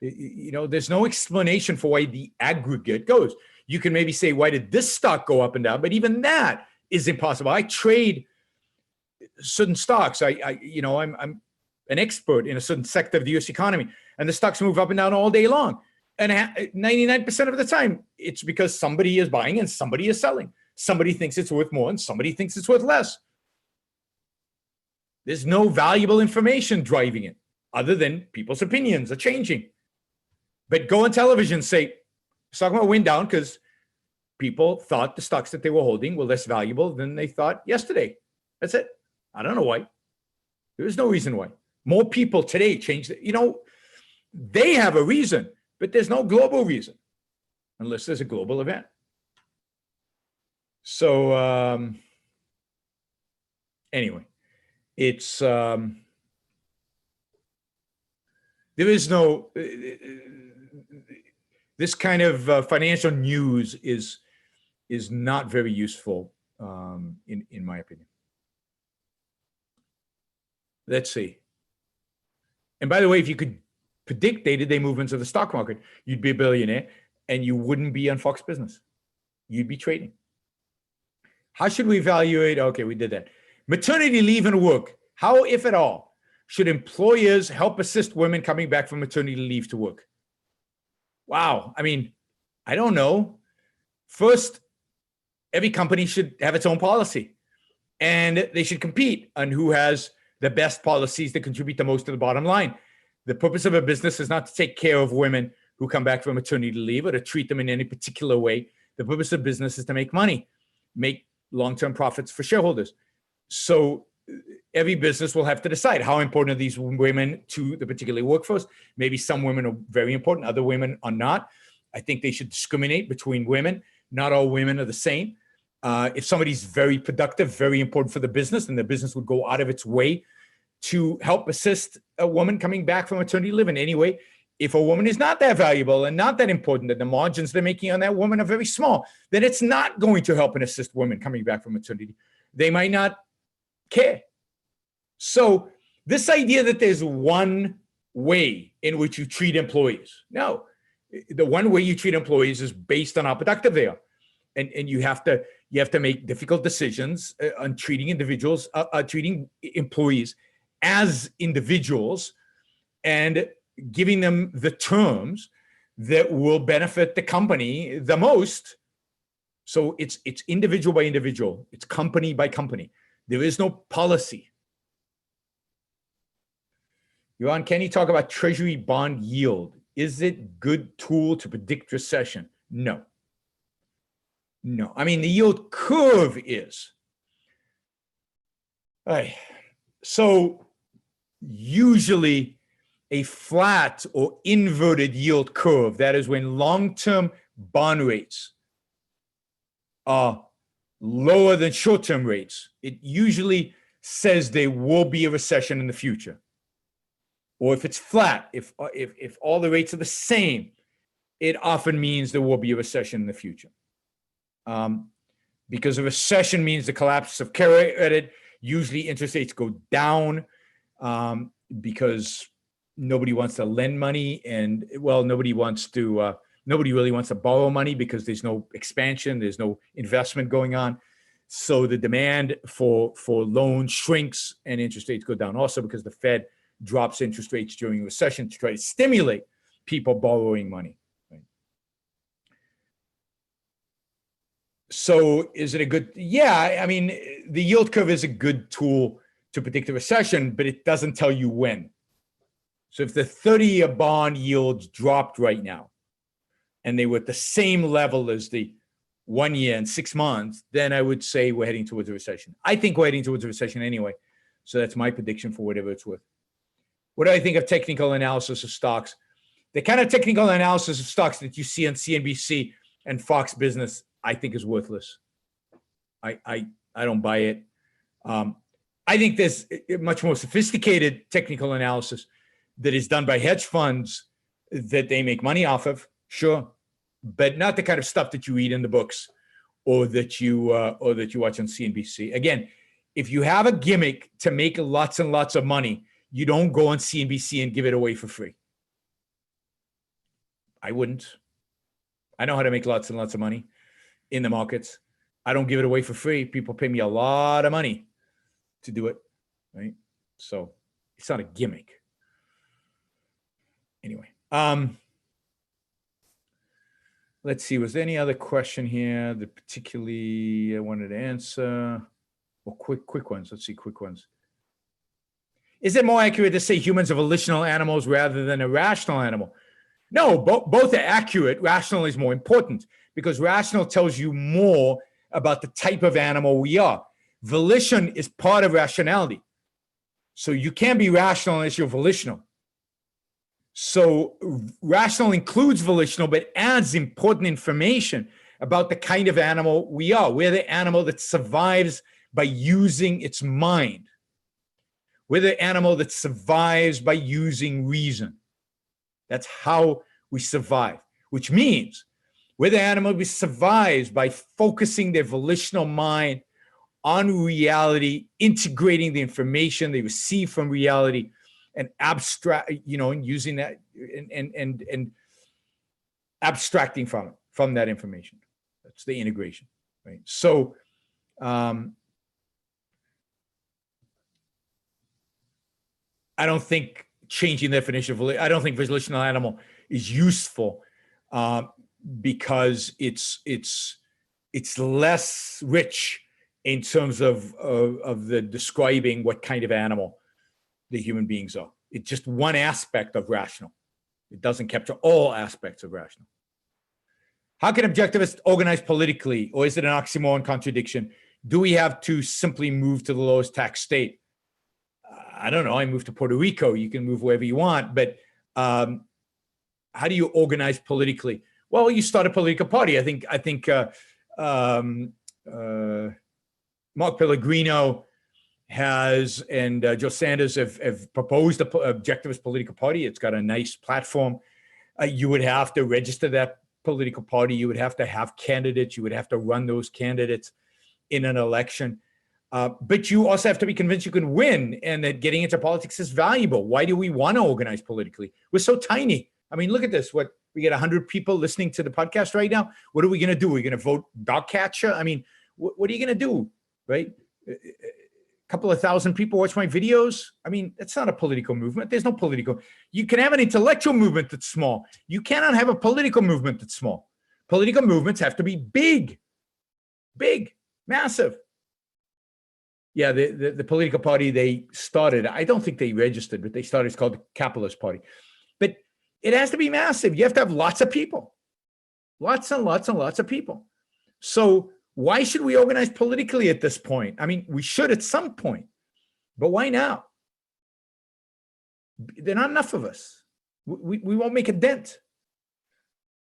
There's no explanation for why the aggregate goes. You can maybe say, why did this stock go up and down? But even that is impossible. I trade certain stocks. I'm an expert in a certain sector of the U.S. economy, and the stocks move up and down all day long. And 99% of the time, it's because somebody is buying and somebody is selling. Somebody thinks it's worth more and somebody thinks it's worth less. There's no valuable information driving it other than people's opinions are changing. But go on television and say, stock market went down because people thought the stocks that they were holding were less valuable than they thought yesterday. That's it. I don't know why. There's no reason why. More people today changed. They have a reason, but there's no global reason unless there's a global event. So anyway, it's there is no this kind of financial news is not very useful in my opinion. Let's see. And by the way, if you could predict day-to-day movements of the stock market, you'd be a billionaire and you wouldn't be on Fox Business. You'd be trading. How should we evaluate? Okay, we did that. Maternity leave and work. How, if at all, should employers help assist women coming back from maternity leave to work? Wow. I mean, I don't know. First, every company should have its own policy, and they should compete on who has the best policies that contribute the most to the bottom line. The purpose of a business is not to take care of women who come back from maternity leave or to treat them in any particular way. The purpose of business is to make money, make long-term profits for shareholders. So every business will have to decide how important are these women to the particular workforce. Maybe some women are very important, other women are not. I think they should discriminate between women. Not all women are the same. If somebody's very productive, very important for the business, then the business would go out of its way to help assist a woman coming back from maternity leave in any way. If a woman is not that valuable and not that important, and the margins they're making on that woman are very small, then it's not going to help and assist women coming back from maternity. They might not care. So this idea that there's one way in which you treat employees, no, the one way you treat employees is based on how productive they are. And you have to make difficult decisions on treating individuals, treating employees as individuals and giving them the terms that will benefit the company the most. So it's individual by individual. It's company by company. There is no policy. Yaron, can you talk about Treasury bond yield? Is it good tool to predict recession? No. No. I mean, the yield curve is. All right. So usually a flat or inverted yield curve, that is when long-term bond rates are lower than short-term rates, it usually says there will be a recession in the future. Or if it's flat, if all the rates are the same, it often means there will be a recession in the future. Because a recession means the collapse of credit. Usually interest rates go down because nobody wants to lend money, and well, nobody really wants to borrow money because there's no expansion, there's no investment going on. So the demand for loans shrinks and interest rates go down. Also because the Fed drops interest rates during a recession to try to stimulate people borrowing money. Right? So is it a good? Yeah, I mean, the yield curve is a good tool to predict a recession, but it doesn't tell you when. So if the 30-year bond yields dropped right now, and they were at the same level as the 1 year and 6 months, then I would say we're heading towards a recession. I think we're heading towards a recession anyway. So that's my prediction for whatever it's worth. What do I think of technical analysis of stocks? The kind of technical analysis of stocks that you see on CNBC and Fox Business, I think is worthless. I don't buy it. I think there's a much more sophisticated technical analysis that is done by hedge funds that they make money off of, sure, but not the kind of stuff that you read in the books or that you watch on CNBC. Again, if you have a gimmick to make lots and lots of money, you don't go on CNBC and give it away for free. I wouldn't. I know how to make lots and lots of money in the markets. I don't give it away for free. People pay me a lot of money to do it, right? So it's not a gimmick. Anyway, let's see. Was there any other question here that particularly I wanted to answer? Or quick ones. Let's see, quick ones. Is it more accurate to say humans are volitional animals rather than a rational animal? No, both are accurate. Rational is more important because rational tells you more about the type of animal we are. Volition is part of rationality. So you can't be rational unless you're volitional. So rational includes volitional, but adds important information about the kind of animal we are. We're the animal that survives by using its mind. We're the animal that survives by using reason. That's how we survive, which means we're the animal that survives by focusing their volitional mind on reality, integrating the information they receive from reality, and and using that and abstracting from that information. That's the integration, right? So, I don't think changing the definition of I don't think volitional animal is useful because it's less rich in terms of the describing what kind of animal the human beings are. It's just one aspect of rational. It doesn't capture all aspects of rational. How can objectivists organize politically, or is it an oxymoron contradiction? Do we have to simply move to the lowest tax state? I don't know. I moved to Puerto Rico. You can move wherever you want, but how do you organize politically? Well, you start a political party. I think Mark Pellegrino and Joe Sanders have proposed an objectivist political party. It's got a nice platform. You would have to register that political party. You would have to have candidates. You would have to run those candidates in an election. But you also have to be convinced you can win and that getting into politics is valuable. Why do we want to organize politically? We're so tiny. I mean, look at this. We get 100 people listening to the podcast right now. What are we going to do? We're going to vote dog catcher? I mean, what are you going to do, right? couple of thousand people watch my videos. I mean, that's not a political movement. There's no political. You can have an intellectual movement that's small. You cannot have a political movement that's small. Political movements have to be big, massive. Yeah, the political party they started, I don't think they registered, but they started, it's called the Capitalist Party. But it has to be massive. You have to have lots of people. Lots and lots and lots of people. So why should we organize politically at this point? I mean, we should at some point, but why now? There are not enough of us. We won't make a dent.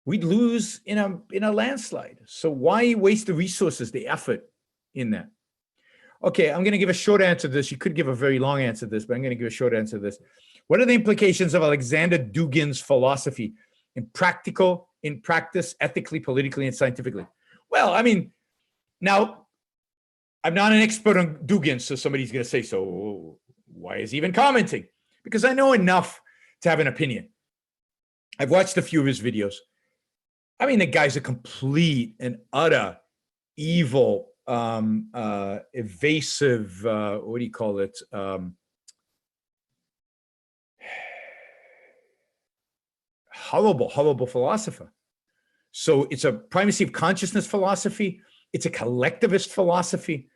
We'd lose in a landslide. So why waste the resources, the effort in that? Okay, I'm going to give a short answer to this. You could give a very long answer to this, but I'm going to give a short answer to this. What are the implications of Alexander Dugan's philosophy in practice, ethically, politically, and scientifically? Well, I mean, now, I'm not an expert on Dugan, so somebody's going to say, so why is he even commenting? Because I know enough to have an opinion. I've watched a few of his videos. I mean, the guy's a complete and utter evil, evasive, what do you call it? Horrible philosopher. So it's a primacy of consciousness philosophy. It's a collectivist philosophy.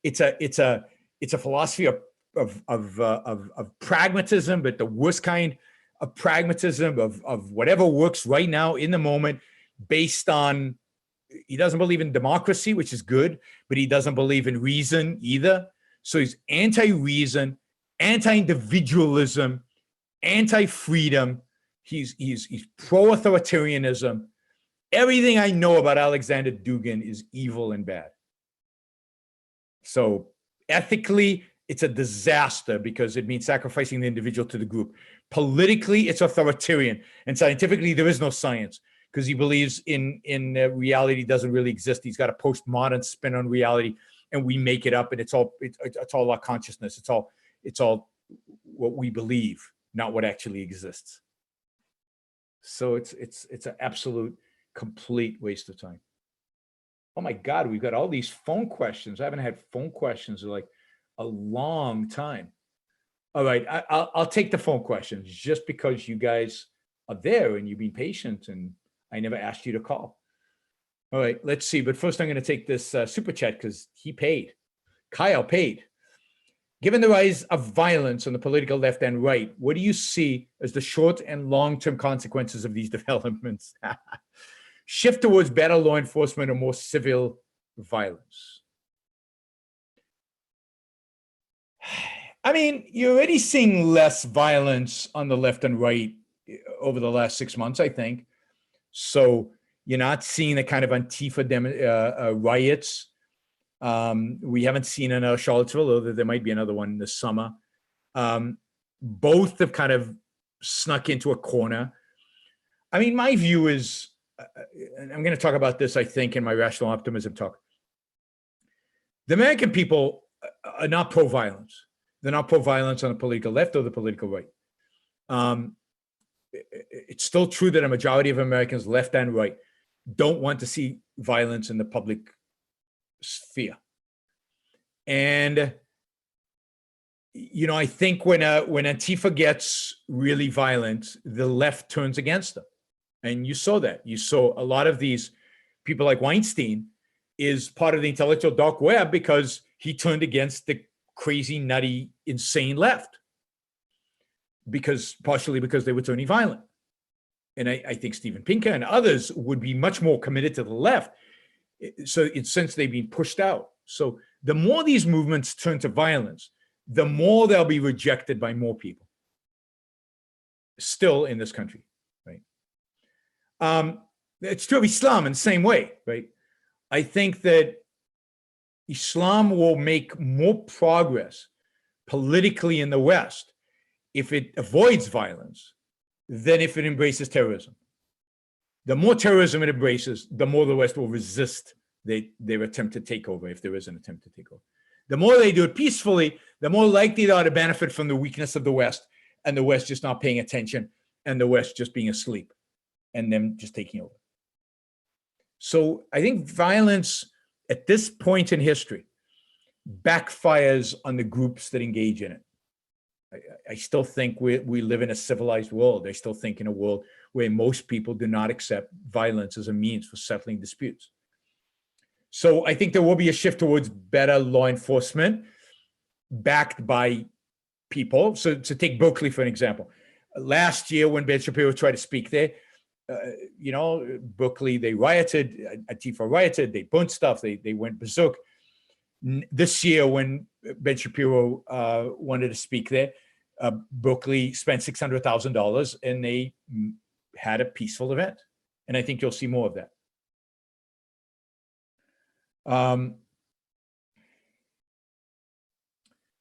It's a philosophy of pragmatism, but the worst kind of pragmatism of whatever works right now in the moment, based on, he doesn't believe in democracy, which is good, but he doesn't believe in reason either. So he's anti-reason, anti-individualism, anti-freedom. He's pro-authoritarianism. Everything I know about Alexander Dugan is evil and bad. So ethically, it's a disaster because it means sacrificing the individual to the group. Politically, it's authoritarian. And scientifically, there is no science because he believes in reality doesn't really exist. He's got a postmodern spin on reality, and we make it up, and it's all our consciousness. It's all what we believe, not what actually exists. So it's an absolute complete waste of time. Oh my God, we've got all these phone questions. I haven't had phone questions in like a long time. All right, I'll take the phone questions just because you guys are there and you've been patient and I never asked you to call. All right, let's see. But first I'm going to take this super chat because he paid. Kyle paid. Given the rise of violence on the political left and right, what do you see as the short and long-term consequences of these developments? Shift towards better law enforcement or more civil violence? I mean, you're already seeing less violence on the left and right over the last 6 months, I think. So you're not seeing the kind of Antifa riots. We haven't seen another Charlottesville, although there might be another one this summer. Both have kind of snuck into a corner. I mean, my view is, and I'm going to talk about this, I think, in my rational optimism talk. The American people are not pro-violence. They're not pro-violence on the political left or the political right. It's still true that a majority of Americans, left and right, don't want to see violence in the public sphere. And, you know, I think when Antifa gets really violent, the left turns against them. And you saw that. You saw a lot of these people like Weinstein is part of the intellectual dark web because he turned against the crazy, nutty, insane left. Partially because they were turning violent. And I think Steven Pinker and others would be much more committed to the left. So since they've been pushed out. So the more these movements turn to violence, the more they'll be rejected by more people still in this country, right? It's true of Islam in the same way, right? I think that Islam will make more progress politically in the West if it avoids violence than if it embraces terrorism. The more terrorism it embraces, the more the West will resist their attempt to take over, if there is an attempt to take over. The more they do it peacefully, the more likely they are to benefit from the weakness of the West, and the West just not paying attention, and the West just being asleep, and them just taking over. So I think violence at this point in history, backfires on the groups that engage in it. I still think we live in a civilized world. I still think in a world where most people do not accept violence as a means for settling disputes. So I think there will be a shift towards better law enforcement backed by people. So to take Berkeley for an example, last year when Ben Shapiro tried to speak there, Berkeley, they rioted, Antifa rioted, they burnt stuff, they went berserk. This year when Ben Shapiro wanted to speak there, Berkeley spent $600,000 and they had a peaceful event. And I think you'll see more of that.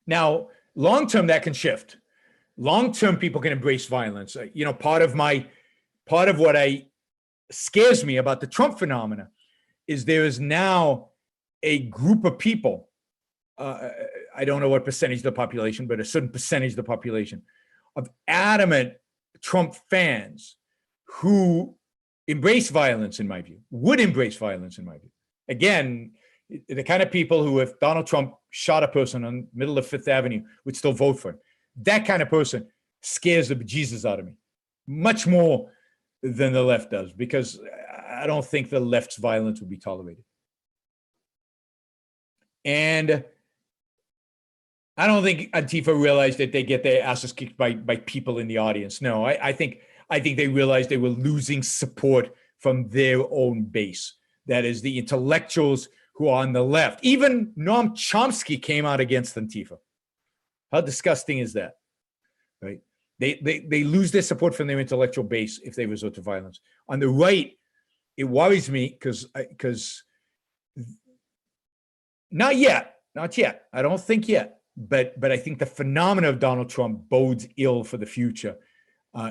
Now, long-term, that can shift. Long-term, people can embrace violence. Part of what scares me about the Trump phenomena is there is now a group of people, I don't know what percentage of the population, but a certain percentage of the population, of adamant Trump fans who embrace violence, in my view, would embrace violence, in my view. Again, the kind of people who, if Donald Trump shot a person in the middle of Fifth Avenue, would still vote for him. That kind of person scares the bejesus out of me, much more than the left does, because I don't think the left's violence would be tolerated. And I don't think Antifa realized that they get their asses kicked by people in the audience. No, I think they realized they were losing support from their own base. That is, the intellectuals who are on the left. Even Noam Chomsky came out against Antifa. How disgusting is that? Right? They lose their support from their intellectual base if they resort to violence. On the right, it worries me because not yet. I don't think yet. But I think the phenomenon of Donald Trump bodes ill for the future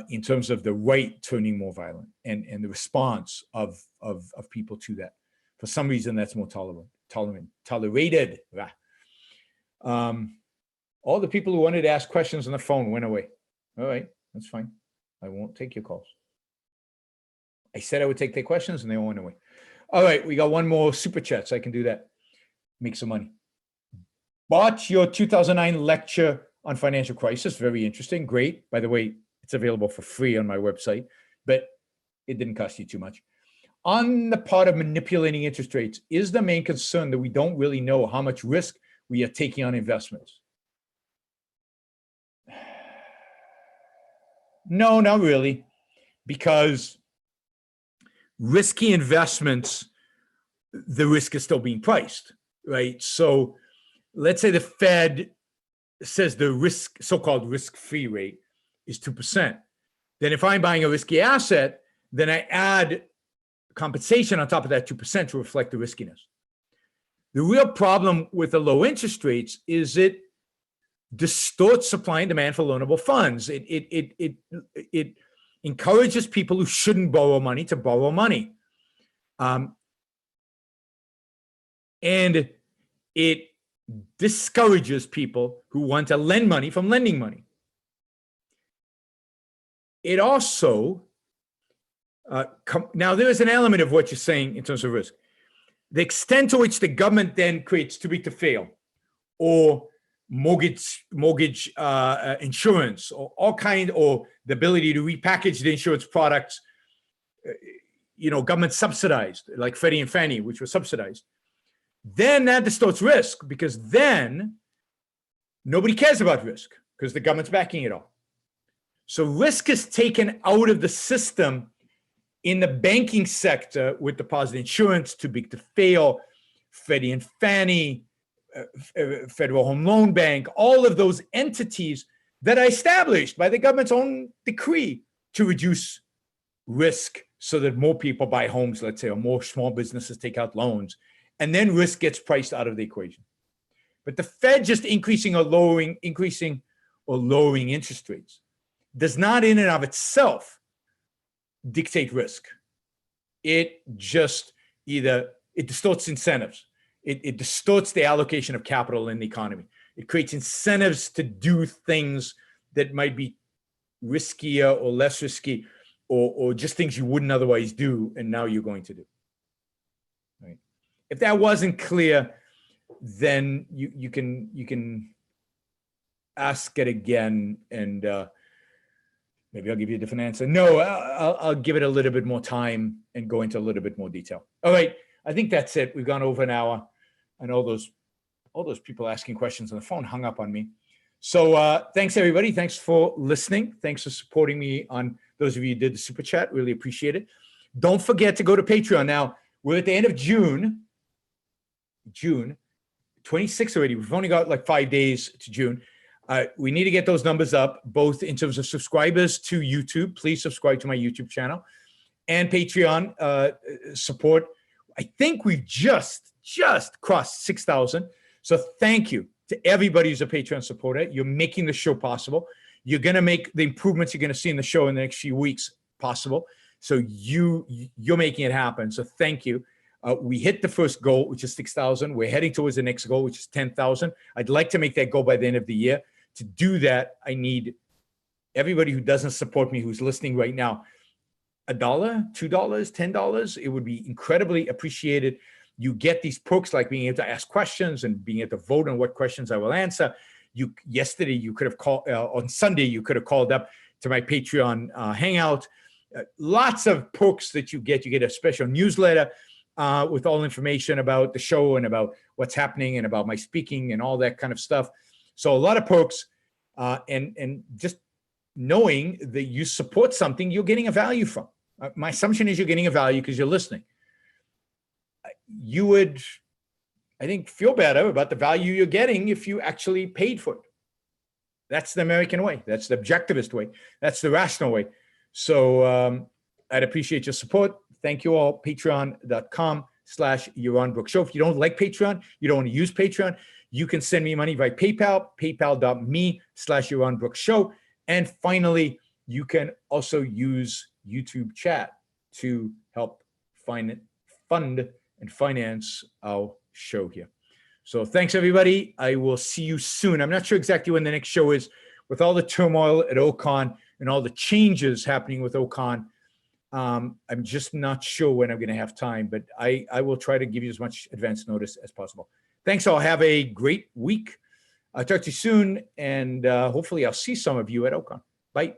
in terms of the right turning more violent and the response of people to that. For some reason, that's more tolerated. All the people who wanted to ask questions on the phone went away. All right, that's fine. I won't take your calls. I said I would take their questions and they all went away. All right, we got one more super chat, so I can do that. Make some money. Bought your 2009 lecture on financial crisis. Very interesting. Great. By the way, it's available for free on my website, but it didn't cost you too much. On the part of manipulating interest rates, is the main concern that we don't really know how much risk we are taking on investments? No, not really, because risky investments, the risk is still being priced, right? So let's say the Fed says the risk, so-called risk-free rate is 2%. Then if I'm buying a risky asset, then I add compensation on top of that 2% to reflect the riskiness. The real problem with the low interest rates is it distorts supply and demand for loanable funds. It encourages people who shouldn't borrow money to borrow money. And it discourages people who want to lend money from lending money. It also, now there is an element of what you're saying in terms of risk. The extent to which the government then creates too big to fail, or mortgage insurance, or or the ability to repackage the insurance products, government subsidized, like Freddie and Fannie, which were subsidized, then that distorts risk, because then nobody cares about risk because the government's backing it all. So risk is taken out of the system in the banking sector with deposit insurance, too big to fail, Freddie and Fannie, Federal Home Loan Bank, all of those entities that are established by the government's own decree to reduce risk so that more people buy homes, let's say, or more small businesses take out loans, and then risk gets priced out of the equation. But the Fed just increasing or lowering interest rates does not in and of itself dictate risk. It just it distorts incentives. It distorts the allocation of capital in the economy. It creates incentives to do things that might be riskier or less risky, or just things you wouldn't otherwise do, and now you're going to do. Right? If that wasn't clear, then you can ask it again, and maybe I'll give you a different answer. No, I'll give it a little bit more time and go into a little bit more detail. All right, I think that's it. We've gone over an hour. I know all those people asking questions on the phone hung up on me. So thanks, everybody. Thanks for listening. Thanks for supporting me on those of you who did the super chat. Really appreciate it. Don't forget to go to Patreon. Now, we're at the end of June 26th already. We've only got like 5 days to June. We need to get those numbers up, both in terms of subscribers to YouTube. Please subscribe to my YouTube channel and Patreon support. I think we've just crossed 6,000. So thank you to everybody who's a Patreon supporter. You're making the show possible. You're going to make the improvements you're going to see in the show in the next few weeks possible. So you're making it happen. So thank you. We hit the first goal, which is 6,000. We're heading towards the next goal, which is 10,000. I'd like to make that goal by the end of the year. To do that, I need everybody who doesn't support me, who's listening right now, $1, $2, $10. It would be incredibly appreciated. You get these perks like being able to ask questions and being able to vote on what questions I will answer. Yesterday, you could have called, on Sunday, you could have called up to my Patreon hangout. Lots of perks that you get. You get a special newsletter with all information about the show and about what's happening and about my speaking and all that kind of stuff. So a lot of perks, and just knowing that you support something you're getting a value from. My assumption is you're getting a value because you're listening. You would, I think, feel better about the value you're getting if you actually paid for it. That's the American way. That's the objectivist way. That's the rational way. So I'd appreciate your support. Thank you all. Patreon.com/Yaron Brook Show. If you don't like Patreon, you don't want to use Patreon, you can send me money by PayPal, paypal.me/Yaron Brook Show. And finally, you can also use YouTube chat to help fund and finance our show here. So thanks, everybody. I will see you soon. I'm not sure exactly when the next show is. With all the turmoil at OCON and all the changes happening with OCON, I'm just not sure when I'm going to have time, but I will try to give you as much advance notice as possible. Thanks all. Have a great week. I'll talk to you soon, and hopefully I'll see some of you at OCON. Bye.